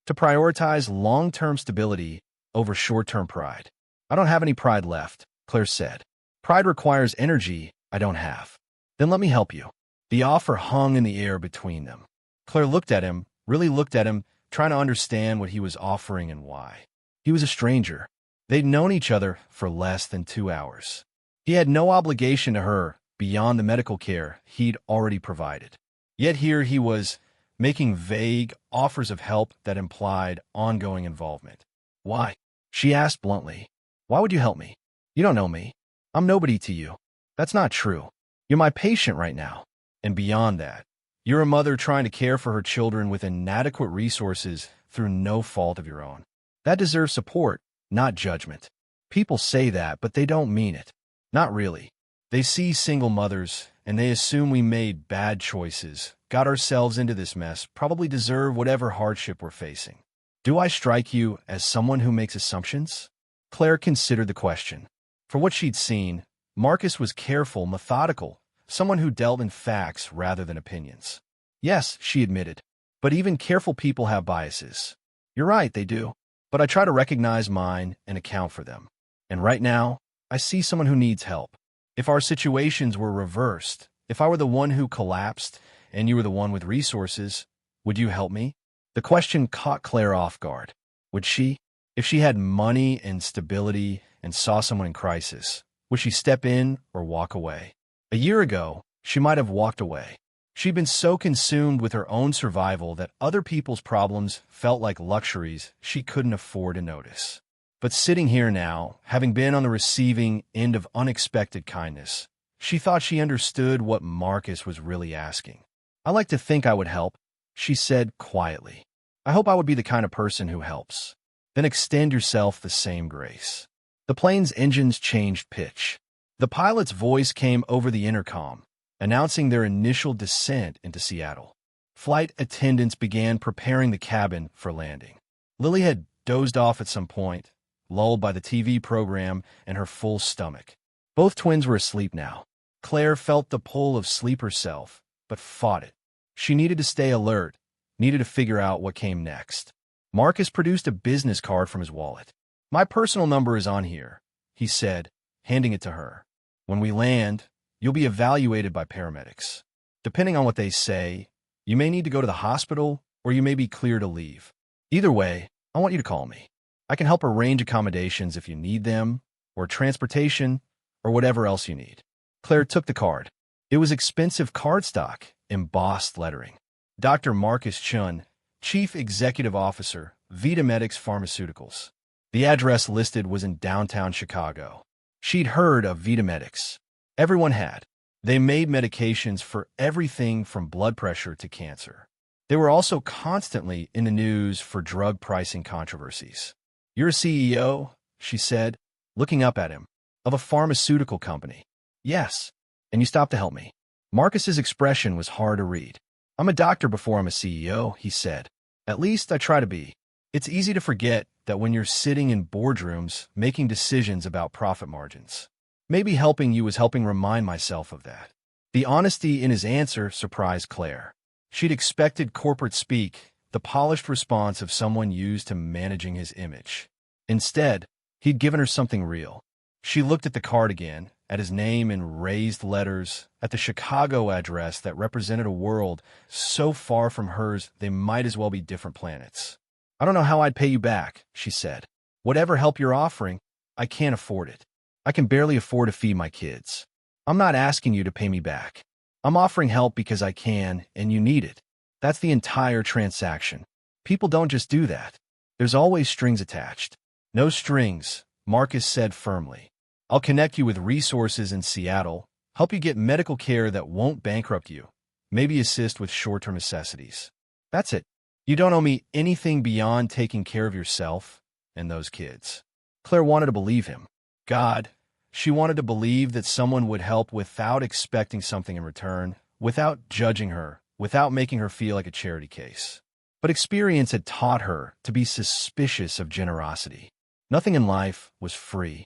To prioritize long-term stability over short-term pride. I don't have any pride left, Claire said. Pride requires energy I don't have. Then let me help you. The offer hung in the air between them. Claire looked at him, really looked at him, trying to understand what he was offering and why. He was a stranger. They'd known each other for less than 2 hours. He had no obligation to her beyond the medical care he'd already provided. Yet here he was, making vague offers of help that implied ongoing involvement. Why? She asked bluntly. Why would you help me? You don't know me. I'm nobody to you. That's not true. You're my patient right now. And beyond that, you're a mother trying to care for her children with inadequate resources through no fault of your own. That deserves support, not judgment. People say that, but they don't mean it. Not really. They see single mothers, and they assume we made bad choices, got ourselves into this mess, probably deserve whatever hardship we're facing. Do I strike you as someone who makes assumptions? Claire considered the question. For what she'd seen, Marcus was careful, methodical, someone who dealt in facts rather than opinions. Yes, she admitted, but even careful people have biases. You're right, they do. But I try to recognize mine and account for them. And right now, I see someone who needs help. If our situations were reversed, if I were the one who collapsed and you were the one with resources, would you help me? The question caught Claire off guard. Would she? If she had money and stability and saw someone in crisis, would she step in or walk away? A year ago, she might have walked away. She'd been so consumed with her own survival that other people's problems felt like luxuries she couldn't afford to notice. But sitting here now, having been on the receiving end of unexpected kindness, she thought she understood what Marcus was really asking. I like to think I would help, she said quietly. I hope I would be the kind of person who helps. Then extend yourself the same grace. The plane's engines changed pitch. The pilot's voice came over the intercom, announcing their initial descent into Seattle. Flight attendants began preparing the cabin for landing. Lily had dozed off at some point, lulled by the TV program and her full stomach. Both twins were asleep now. Claire felt the pull of sleep herself, but fought it. She needed to stay alert, needed to figure out what came next. Marcus produced a business card from his wallet. "My personal number is on here," he said, handing it to her. "When we land, you'll be evaluated by paramedics. Depending on what they say, you may need to go to the hospital or you may be clear to leave. Either way, I want you to call me. I can help arrange accommodations if you need them, or transportation, or whatever else you need." Claire took the card. It was expensive cardstock, embossed lettering. Dr. Marcus Chun, Chief Executive Officer, Vitamedics Pharmaceuticals. The address listed was in downtown Chicago. She'd heard of Vitamedics. Everyone had. They made medications for everything from blood pressure to cancer. They were also constantly in the news for drug pricing controversies. "You're a CEO," she said, looking up at him, "of a pharmaceutical company." "Yes, and you stopped to help me." Marcus's expression was hard to read. "I'm a doctor before I'm a CEO," he said. "At least I try to be." It's easy to forget that when you're sitting in boardrooms making decisions about profit margins. Maybe helping you was helping remind myself of that. The honesty in his answer surprised Claire. She'd expected corporate speak, the polished response of someone used to managing his image. Instead, he'd given her something real. She looked at the card again, at his name in raised letters, at the Chicago address that represented a world so far from hers they might as well be different planets. "I don't know how I'd pay you back," she said. "Whatever help you're offering, I can't afford it. I can barely afford to feed my kids. I'm not asking you to pay me back. I'm offering help because I can, and you need it. That's the entire transaction. People don't just do that. There's always strings attached." "No strings," Marcus said firmly. "I'll connect you with resources in Seattle, help you get medical care that won't bankrupt you, maybe assist with short-term necessities. That's it. You don't owe me anything beyond taking care of yourself and those kids." Claire wanted to believe him. God, she wanted to believe that someone would help without expecting something in return, without judging her, without making her feel like a charity case. But experience had taught her to be suspicious of generosity. Nothing in life was free.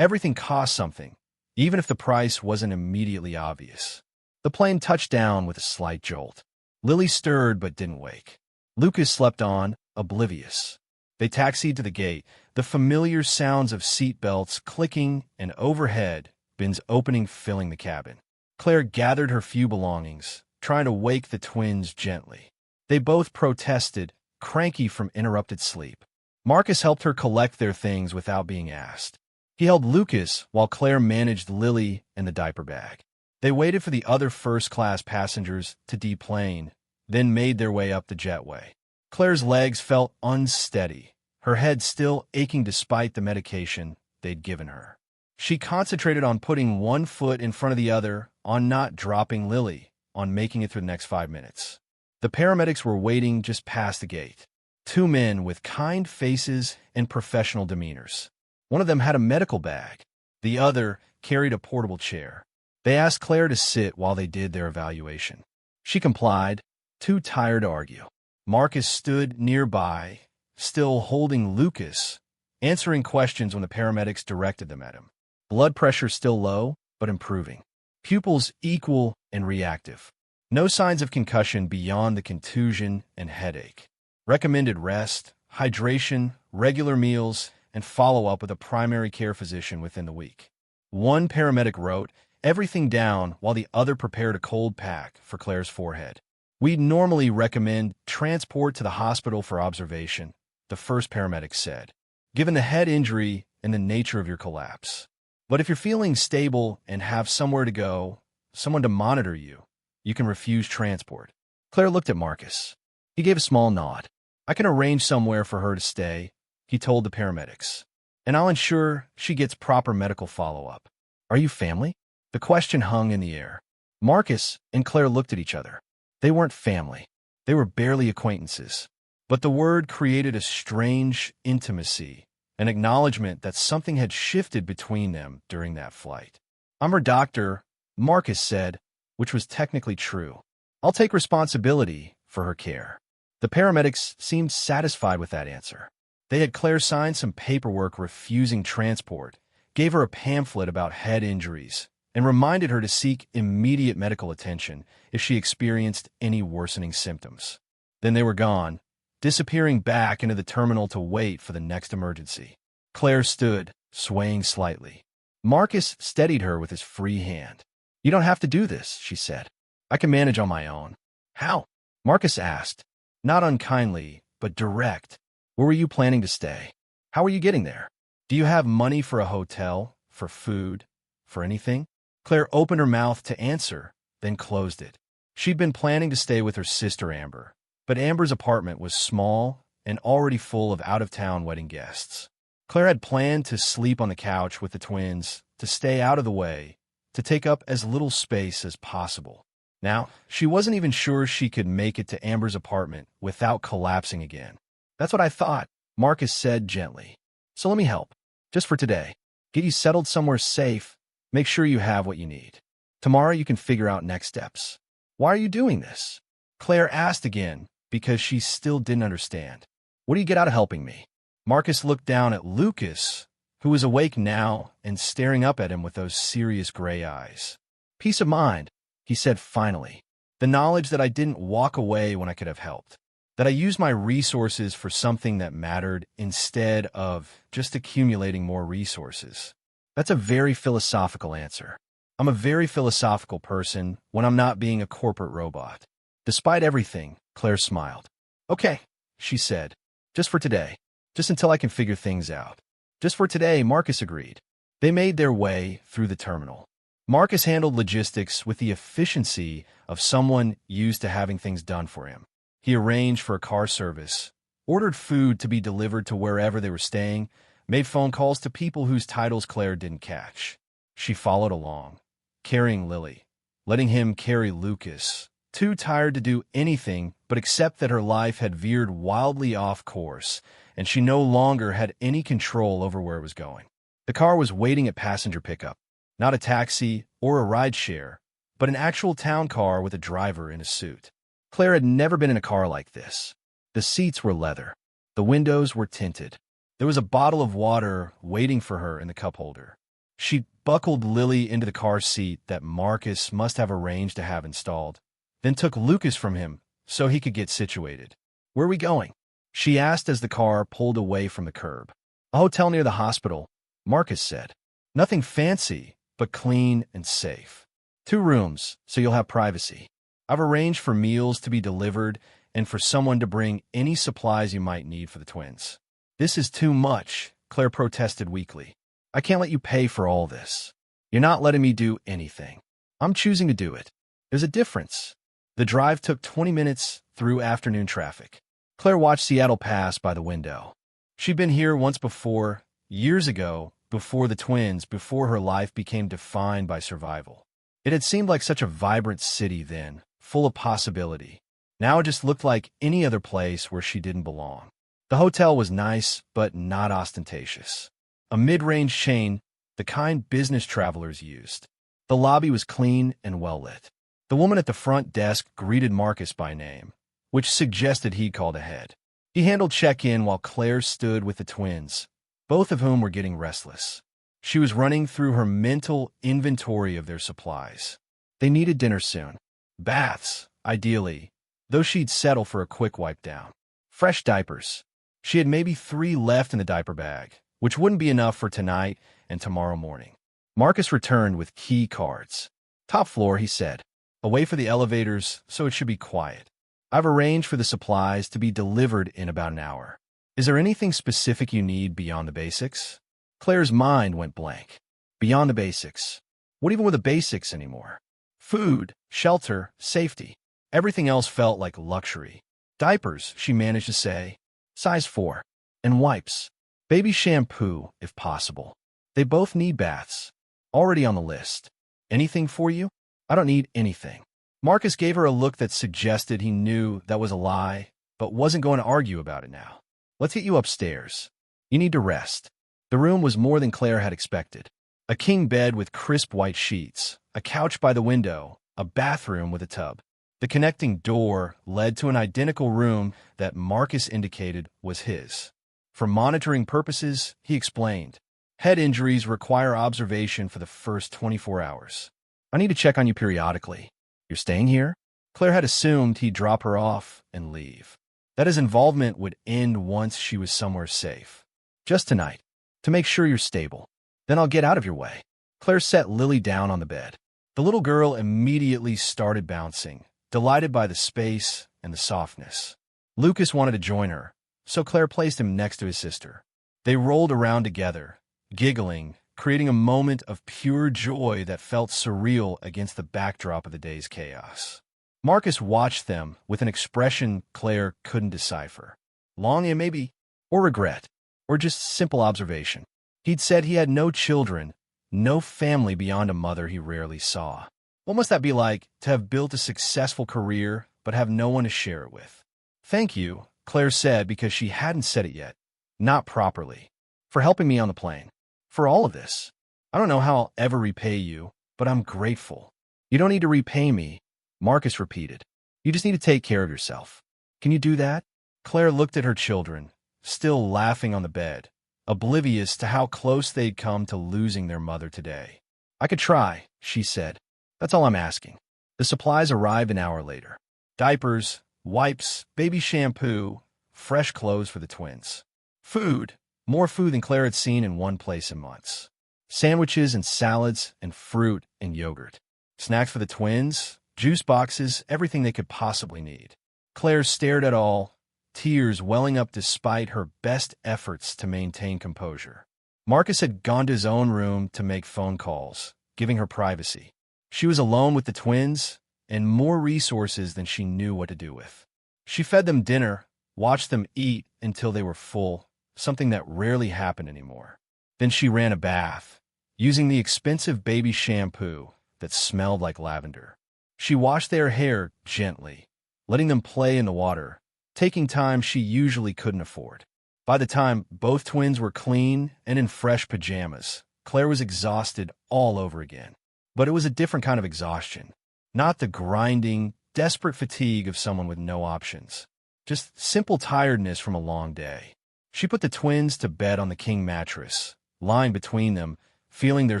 Everything cost something, even if the price wasn't immediately obvious. The plane touched down with a slight jolt. Lily stirred but didn't wake. Lucas slept on, oblivious. They taxied to the gate, the familiar sounds of seat belts clicking and overhead bins opening filling the cabin. Claire gathered her few belongings, trying to wake the twins gently. They both protested, cranky from interrupted sleep. Marcus helped her collect their things without being asked. He held Lucas while Claire managed Lily and the diaper bag. They waited for the other first-class passengers to deplane, then made their way up the jetway. Claire's legs felt unsteady, her head still aching despite the medication they'd given her. She concentrated on putting one foot in front of the other, on not dropping Lily, on making it through the next 5 minutes. The paramedics were waiting just past the gate. 2 men with kind faces and professional demeanors. One of them had a medical bag. The other carried a portable chair. They asked Claire to sit while they did their evaluation. She complied, too tired to argue. Marcus stood nearby, still holding Lucas, answering questions when the paramedics directed them at him. Blood pressure still low, but improving. Pupils equal and reactive. No signs of concussion beyond the contusion and headache. Recommended rest, hydration, regular meals, and follow-up with a primary care physician within the week. One paramedic wrote everything down while the other prepared a cold pack for Claire's forehead. "We'd normally recommend transport to the hospital for observation," the first paramedic said, "given the head injury and the nature of your collapse. But if you're feeling stable and have somewhere to go, someone to monitor you, you can refuse transport." Claire looked at Marcus. He gave a small nod. "I can arrange somewhere for her to stay," he told the paramedics. "And I'll ensure she gets proper medical follow-up." "Are you family?" The question hung in the air. Marcus and Claire looked at each other. They weren't family. They were barely acquaintances. But the word created a strange intimacy, an acknowledgement that something had shifted between them during that flight. "I'm her doctor," Marcus said, which was technically true. "I'll take responsibility for her care." The paramedics seemed satisfied with that answer. They had Claire sign some paperwork refusing transport, gave her a pamphlet about head injuries, and reminded her to seek immediate medical attention if she experienced any worsening symptoms. Then they were gone, disappearing back into the terminal to wait for the next emergency. Claire stood, swaying slightly. Marcus steadied her with his free hand. "You don't have to do this," she said. "I can manage on my own." "How?" Marcus asked, not unkindly, but direct. "Where were you planning to stay? How are you getting there? Do you have money for a hotel, for food, for anything?" Claire opened her mouth to answer, then closed it. She'd been planning to stay with her sister Amber, but Amber's apartment was small and already full of out-of-town wedding guests. Claire had planned to sleep on the couch with the twins, to stay out of the way, to take up as little space as possible. Now, she wasn't even sure she could make it to Amber's apartment without collapsing again. "That's what I thought," Marcus said gently. "So let me help. Just for today. Get you settled somewhere safe. Make sure you have what you need. Tomorrow you can figure out next steps." "Why are you doing this?" Claire asked again, because she still didn't understand. "What do you get out of helping me?" Marcus looked down at Lucas, who was awake now and staring up at him with those serious gray eyes. "Peace of mind," he said finally. "The knowledge that I didn't walk away when I could have helped. That I used my resources for something that mattered instead of just accumulating more resources." That's a very philosophical answer. I'm a very philosophical person when I'm not being a corporate robot. Despite everything, Claire smiled. "Okay," she said. "Just for today. Just until I can figure things out." "Just for today," Marcus agreed. They made their way through the terminal. Marcus handled logistics with the efficiency of someone used to having things done for him. He arranged for a car service, ordered food to be delivered to wherever they were staying, made phone calls to people whose titles Claire didn't catch. She followed along, carrying Lily, letting him carry Lucas, too tired to do anything but accept that her life had veered wildly off course, and she no longer had any control over where it was going. The car was waiting at passenger pickup, not a taxi or a rideshare, but an actual town car with a driver in a suit. Claire had never been in a car like this. The seats were leather. The windows were tinted. There was a bottle of water waiting for her in the cup holder. She buckled Lily into the car seat that Marcus must have arranged to have installed, then took Lucas from him so he could get situated. "Where are we going?" she asked as the car pulled away from the curb. "A hotel near the hospital," Marcus said. "Nothing fancy, but clean and safe. 2 rooms, so you'll have privacy. I've arranged for meals to be delivered and for someone to bring any supplies you might need for the twins." "This is too much," Claire protested weakly. "I can't let you pay for all this. You're not letting me do anything. I'm choosing to do it. There's a difference." The drive took 20 minutes through afternoon traffic. Claire watched Seattle pass by the window. She'd been here once before, years ago, before the twins, before her life became defined by survival. It had seemed like such a vibrant city then, full of possibility. Now it just looked like any other place where she didn't belong. The hotel was nice, but not ostentatious. A mid-range chain, the kind business travelers used. The lobby was clean and well-lit. The woman at the front desk greeted Marcus by name, which suggested he'd called ahead. He handled check-in while Claire stood with the twins, both of whom were getting restless. She was running through her mental inventory of their supplies. They needed dinner soon. Baths, ideally, though she'd settle for a quick wipe down. Fresh diapers. She had maybe 3 left in the diaper bag, which wouldn't be enough for tonight and tomorrow morning. Marcus returned with key cards. "Top floor," he said. "Away for the elevators, so it should be quiet. I've arranged for the supplies to be delivered in about an hour. Is there anything specific you need beyond the basics?" Claire's mind went blank. Beyond the basics. What even were the basics anymore? Food, shelter, safety. Everything else felt like luxury. Diapers, she managed to say. Size 4. And wipes. Baby shampoo, if possible. They both need baths. Already on the list. "Anything for you?" "I don't need anything." Marcus gave her a look that suggested he knew that was a lie, but wasn't going to argue about it now. "Let's get you upstairs." You need to rest. The room was more than Claire had expected. A king bed with crisp white sheets, a couch by the window, a bathroom with a tub. The connecting door led to an identical room that Marcus indicated was his. For monitoring purposes, he explained, head injuries require observation for the first 24 hours. I need to check on you periodically. You're staying here? Claire had assumed he'd drop her off and leave. That his involvement would end once she was somewhere safe. Just tonight, to make sure you're stable. Then I'll get out of your way. Claire set Lily down on the bed. The little girl immediately started bouncing, delighted by the space and the softness. Lucas wanted to join her, so Claire placed him next to his sister. They rolled around together, giggling, creating a moment of pure joy that felt surreal against the backdrop of the day's chaos. Marcus watched them with an expression Claire couldn't decipher. Longing maybe, or regret, or just simple observation. He'd said he had no children, no family beyond a mother he rarely saw. What must that be like, to have built a successful career but have no one to share it with? Thank you, Claire said because she hadn't said it yet. Not properly. For helping me on the plane. For all of this. I don't know how I'll ever repay you, but I'm grateful. You don't need to repay me, Marcus repeated. You just need to take care of yourself. Can you do that? Claire looked at her children, still laughing on the bed, oblivious to how close they'd come to losing their mother today. I could try, she said. That's all I'm asking. The supplies arrived an hour later. Diapers, wipes, baby shampoo, fresh clothes for the twins. Food. More food than Claire had seen in one place in months. Sandwiches and salads and fruit and yogurt. Snacks for the twins, juice boxes, everything they could possibly need. Claire stared at all, tears welling up despite her best efforts to maintain composure. Marcus had gone to his own room to make phone calls, giving her privacy. She was alone with the twins and more resources than she knew what to do with. She fed them dinner, watched them eat until they were full, something that rarely happened anymore. Then she ran a bath, using the expensive baby shampoo that smelled like lavender. She washed their hair gently, letting them play in the water, taking time she usually couldn't afford. By the time both twins were clean and in fresh pajamas, Claire was exhausted all over again. But it was a different kind of exhaustion. Not the grinding, desperate fatigue of someone with no options. Just simple tiredness from a long day. She put the twins to bed on the king mattress, lying between them, feeling their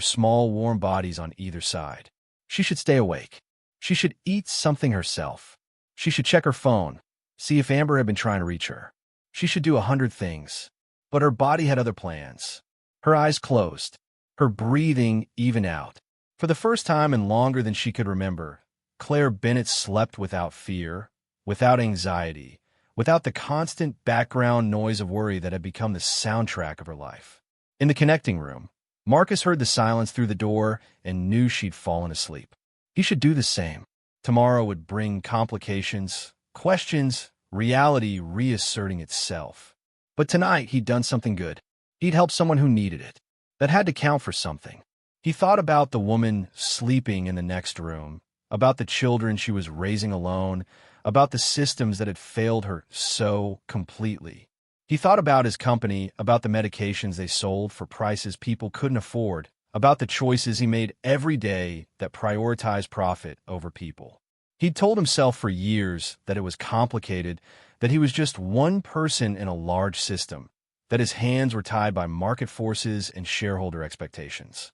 small, warm bodies on either side. She should stay awake. She should eat something herself. She should check her phone, see if Amber had been trying to reach her. She should do 100 things. But her body had other plans. Her eyes closed, her breathing even out. For the first time in longer than she could remember, Claire Bennett slept without fear, without anxiety, without the constant background noise of worry that had become the soundtrack of her life. In the connecting room, Marcus heard the silence through the door and knew she'd fallen asleep. He should do the same. Tomorrow would bring complications, questions, reality reasserting itself. But tonight he'd done something good. He'd helped someone who needed it. That had to count for something. He thought about the woman sleeping in the next room, about the children she was raising alone, about the systems that had failed her so completely. He thought about his company, about the medications they sold for prices people couldn't afford, about the choices he made every day that prioritized profit over people. He'd told himself for years that it was complicated, that he was just one person in a large system, that his hands were tied by market forces and shareholder expectations.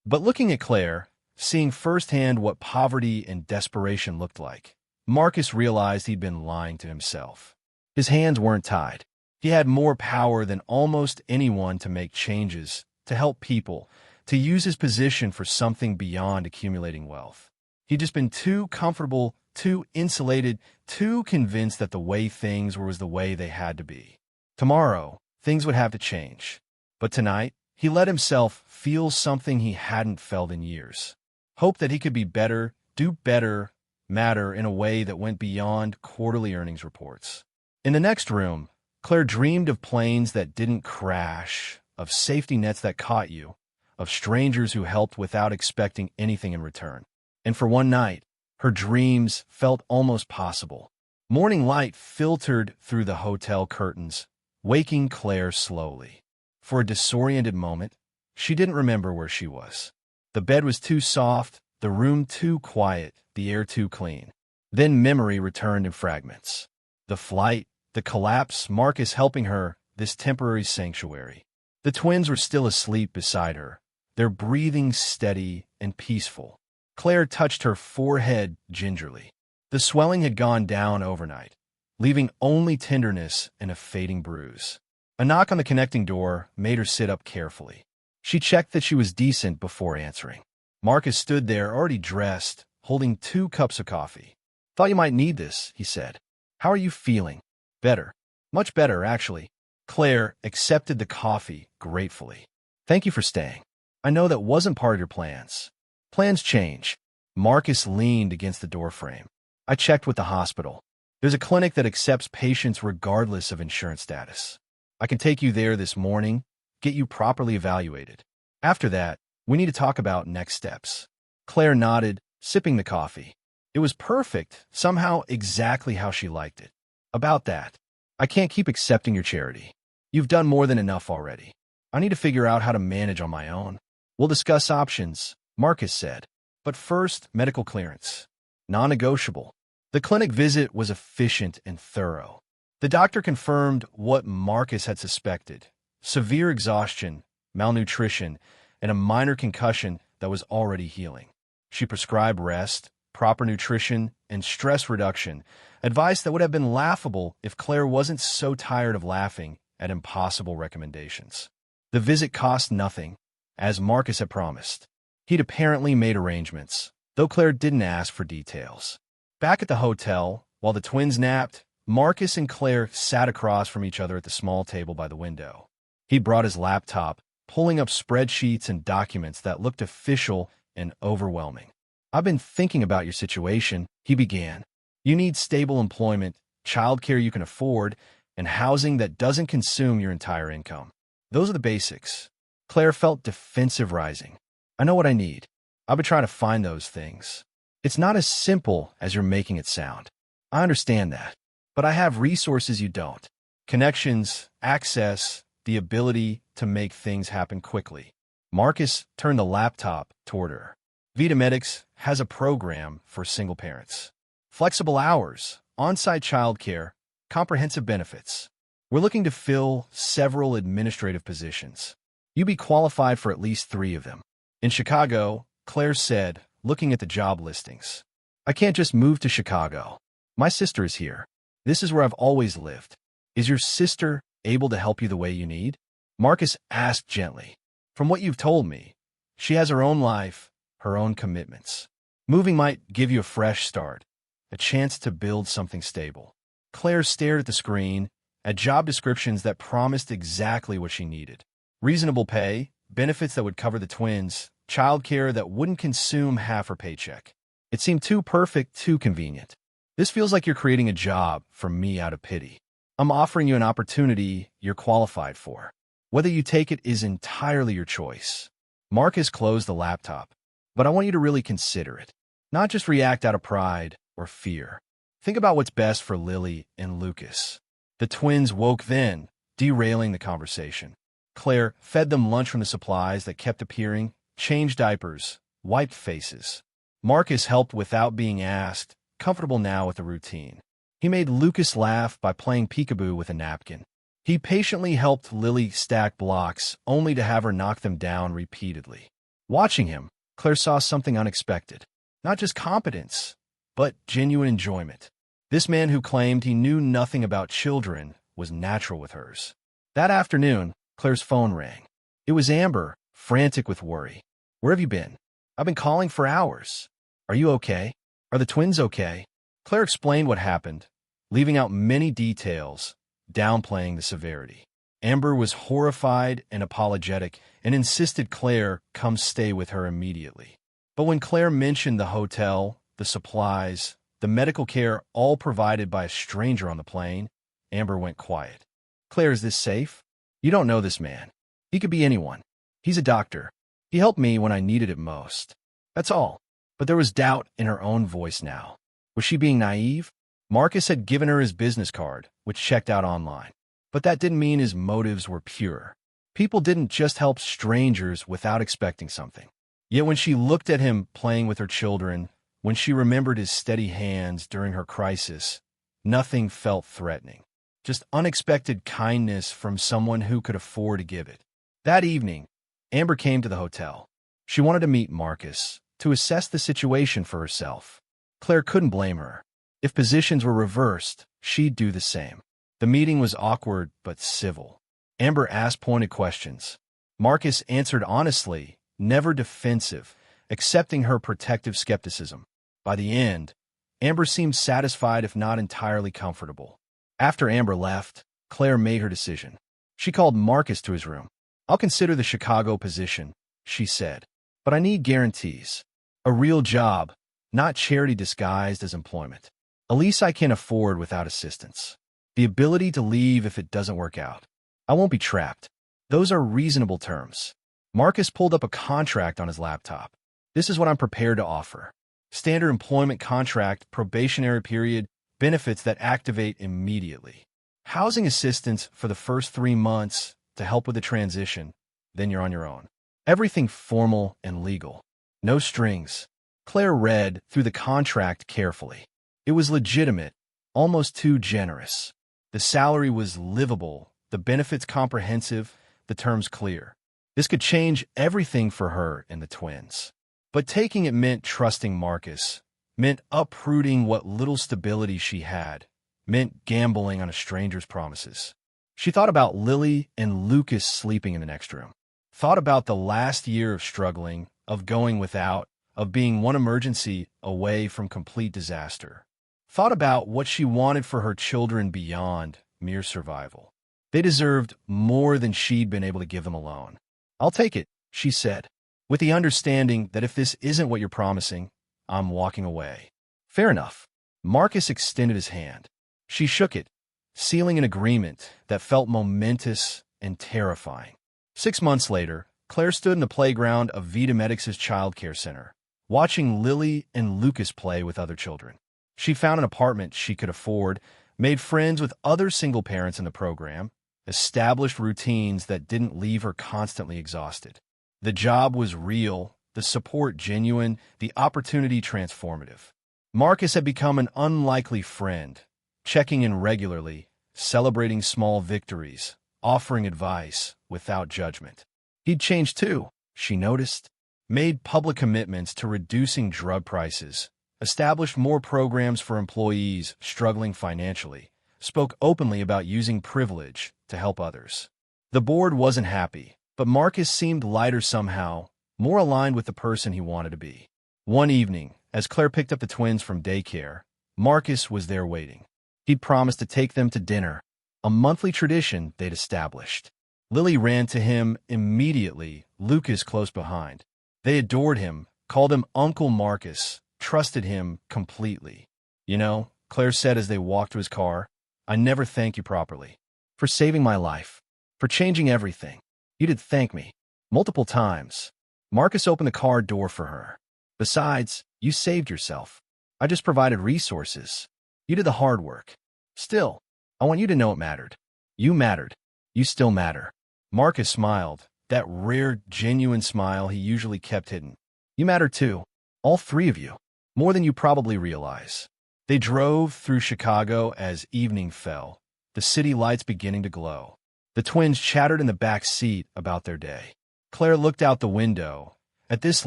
But looking at Claire, seeing firsthand what poverty and desperation looked like, Marcus realized he'd been lying to himself. His hands weren't tied. He had more power than almost anyone to make changes, to help people, to use his position for something beyond accumulating wealth. He'd just been too comfortable, too insulated, too convinced that the way things were was the way they had to be. Tomorrow, things would have to change. But tonight, he let himself feel something he hadn't felt in years. Hope that he could be better, do better, matter in a way that went beyond quarterly earnings reports. In the next room, Claire dreamed of planes that didn't crash, of safety nets that caught you, of strangers who helped without expecting anything in return. And for one night, her dreams felt almost possible. Morning light filtered through the hotel curtains, waking Claire slowly. For a disoriented moment, she didn't remember where she was. The bed was too soft, the room too quiet, the air too clean. Then memory returned in fragments. The flight, the collapse, Marcus helping her, this temporary sanctuary. The twins were still asleep beside her, their breathing steady and peaceful. Claire touched her forehead gingerly. The swelling had gone down overnight, leaving only tenderness and a fading bruise. A knock on the connecting door made her sit up carefully. She checked that she was decent before answering. Marcus stood there, already dressed, holding 2 cups of coffee. "Thought you might need this," he said. "How are you feeling?" "Better. Much better, actually." Claire accepted the coffee gratefully. "Thank you for staying. I know that wasn't part of your plans." "Plans change." Marcus leaned against the doorframe. "I checked with the hospital. There's a clinic that accepts patients regardless of insurance status. I can take you there this morning, get you properly evaluated. After that, we need to talk about next steps." Claire nodded, sipping the coffee. It was perfect, somehow exactly how she liked it. "About that, I can't keep accepting your charity. You've done more than enough already. I need to figure out how to manage on my own." "We'll discuss options," Marcus said. "But first, medical clearance. Non-negotiable." The clinic visit was efficient and thorough. The doctor confirmed what Marcus had suspected: severe exhaustion, malnutrition, and a minor concussion that was already healing. She prescribed rest, proper nutrition, and stress reduction, advice that would have been laughable if Claire wasn't so tired of laughing at impossible recommendations. The visit cost nothing, as Marcus had promised. He'd apparently made arrangements, though Claire didn't ask for details. Back at the hotel, while the twins napped, Marcus and Claire sat across from each other at the small table by the window. He brought his laptop, pulling up spreadsheets and documents that looked official and overwhelming. "I've been thinking about your situation," he began. "You need stable employment, childcare you can afford, and housing that doesn't consume your entire income. Those are the basics." Claire felt defensive rising. "I know what I need. I've been trying to find those things. It's not as simple as you're making it sound. I understand that. But I have resources you don't. Connections, access, the ability to make things happen quickly." Marcus turned the laptop toward her. "Vitamedics has a program for single parents. Flexible hours, on-site childcare, comprehensive benefits. We're looking to fill several administrative positions. You'd be qualified for at least 3 of them." "In Chicago," Claire said, looking at the job listings. "I can't just move to Chicago. My sister is here. This is where I've always lived." "Is your sister able to help you the way you need?" Marcus asked gently. "From what you've told me, she has her own life, her own commitments. Moving might give you a fresh start, a chance to build something stable." Claire stared at the screen, at job descriptions that promised exactly what she needed. Reasonable pay, benefits that would cover the twins, childcare that wouldn't consume half her paycheck. It seemed too perfect, too convenient. "This feels like you're creating a job for me out of pity. I'm offering you an opportunity you're qualified for. Whether you take it is entirely your choice." Marcus closed the laptop. "But I want you to really consider it. Not just react out of pride or fear. Think about what's best for Lily and Lucas." The twins woke then, derailing the conversation. Claire fed them lunch from the supplies that kept appearing, changed diapers, wiped faces. Marcus helped without being asked, comfortable now with the routine. He made Lucas laugh by playing peekaboo with a napkin. He patiently helped Lily stack blocks, only to have her knock them down repeatedly. Watching him, Claire saw something unexpected. Not just competence, but genuine enjoyment. This man who claimed he knew nothing about children was natural with hers. That afternoon, Claire's phone rang. It was Amber, frantic with worry. "Where have you been? I've been calling for hours. Are you okay? Are the twins okay?" Claire explained what happened, leaving out many details, downplaying the severity. Amber was horrified and apologetic and insisted Claire come stay with her immediately. But when Claire mentioned the hotel, the supplies, the medical care all provided by a stranger on the plane, Amber went quiet. "Claire, is this safe? You don't know this man. He could be anyone. He's a doctor. He helped me when I needed it most. That's all." But there was doubt in her own voice now. Was she being naive? Marcus had given her his business card, which checked out online. But that didn't mean his motives were pure. People didn't just help strangers without expecting something. Yet when she looked at him playing with her children, when she remembered his steady hands during her crisis, nothing felt threatening. Just unexpected kindness from someone who could afford to give it. That evening, Amber came to the hotel. She wanted to meet Marcus, to assess the situation for herself. Claire couldn't blame her. If positions were reversed, she'd do the same. The meeting was awkward but civil. Amber asked pointed questions. Marcus answered honestly, never defensive, accepting her protective skepticism. By the end, Amber seemed satisfied if not entirely comfortable. After Amber left, Claire made her decision. She called Marcus to his room. "I'll consider the Chicago position," she said, "but I need guarantees. A real job, not charity disguised as employment. A lease I can afford without assistance. The ability to leave if it doesn't work out. I won't be trapped. Those are reasonable terms." Marcus pulled up a contract on his laptop. "This is what I'm prepared to offer. Standard employment contract, probationary period, benefits that activate immediately. Housing assistance for the first 3 months to help with the transition, then you're on your own. Everything formal and legal. No strings." Claire read through the contract carefully. It was legitimate, almost too generous. The salary was livable, the benefits comprehensive, the terms clear. This could change everything for her and the twins. But taking it meant trusting Marcus, meant uprooting what little stability she had, meant gambling on a stranger's promises. She thought about Lily and Lucas sleeping in the next room. Thought about the last year of struggling, of going without, of being one emergency away from complete disaster. Thought about what she wanted for her children beyond mere survival. They deserved more than she'd been able to give them alone. "I'll take it," she said, "with the understanding that if this isn't what you're promising, I'm walking away." "Fair enough." Marcus extended his hand. She shook it, sealing an agreement that felt momentous and terrifying. 6 months later, Claire stood in the playground of Vita Medix's childcare center, watching Lily and Lucas play with other children. She found an apartment she could afford, made friends with other single parents in the program, established routines that didn't leave her constantly exhausted. The job was real, the support genuine, the opportunity transformative. Marcus had become an unlikely friend, checking in regularly, celebrating small victories, offering advice without judgment. He'd changed too, she noticed, made public commitments to reducing drug prices, established more programs for employees struggling financially, spoke openly about using privilege to help others. The board wasn't happy, but Marcus seemed lighter somehow, more aligned with the person he wanted to be. One evening, as Claire picked up the twins from daycare, Marcus was there waiting. He'd promised to take them to dinner, a monthly tradition they'd established. Lily ran to him immediately, Lucas close behind. They adored him, called him Uncle Marcus, trusted him completely. "You know," Claire said as they walked to his car, "I never thank you properly. For saving my life. For changing everything. You did thank me. Multiple times." Marcus opened the car door for her. "Besides, you saved yourself. I just provided resources. You did the hard work. Still, I want you to know it mattered. You mattered. You still matter." Marcus smiled, that rare, genuine smile he usually kept hidden. "You matter too. All 3 of you. More than you probably realize." They drove through Chicago as evening fell, the city lights beginning to glow. The twins chattered in the back seat about their day. Claire looked out the window, at this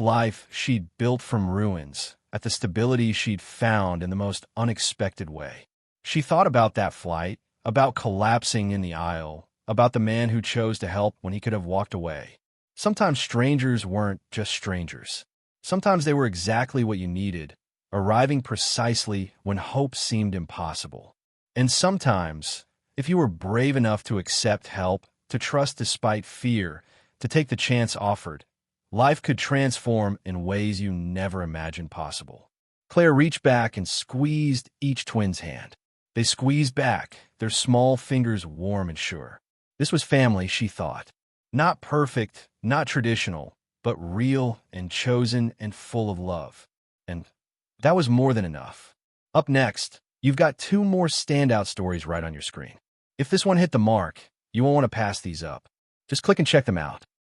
life she'd built from ruins, at the stability she'd found in the most unexpected way. She thought about that flight, about collapsing in the aisle, about the man who chose to help when he could have walked away. Sometimes strangers weren't just strangers. Sometimes they were exactly what you needed, arriving precisely when hope seemed impossible. And sometimes, if you were brave enough to accept help, to trust despite fear, to take the chance offered, life could transform in ways you never imagined possible. Claire reached back and squeezed each twin's hand. They squeezed back, their small fingers warm and sure. This was family, she thought. Not perfect, not traditional, but real and chosen and full of love. And that was more than enough. Up next, you've got 2 more standout stories right on your screen. If this one hit the mark, you won't want to pass these up. Just click and check them out.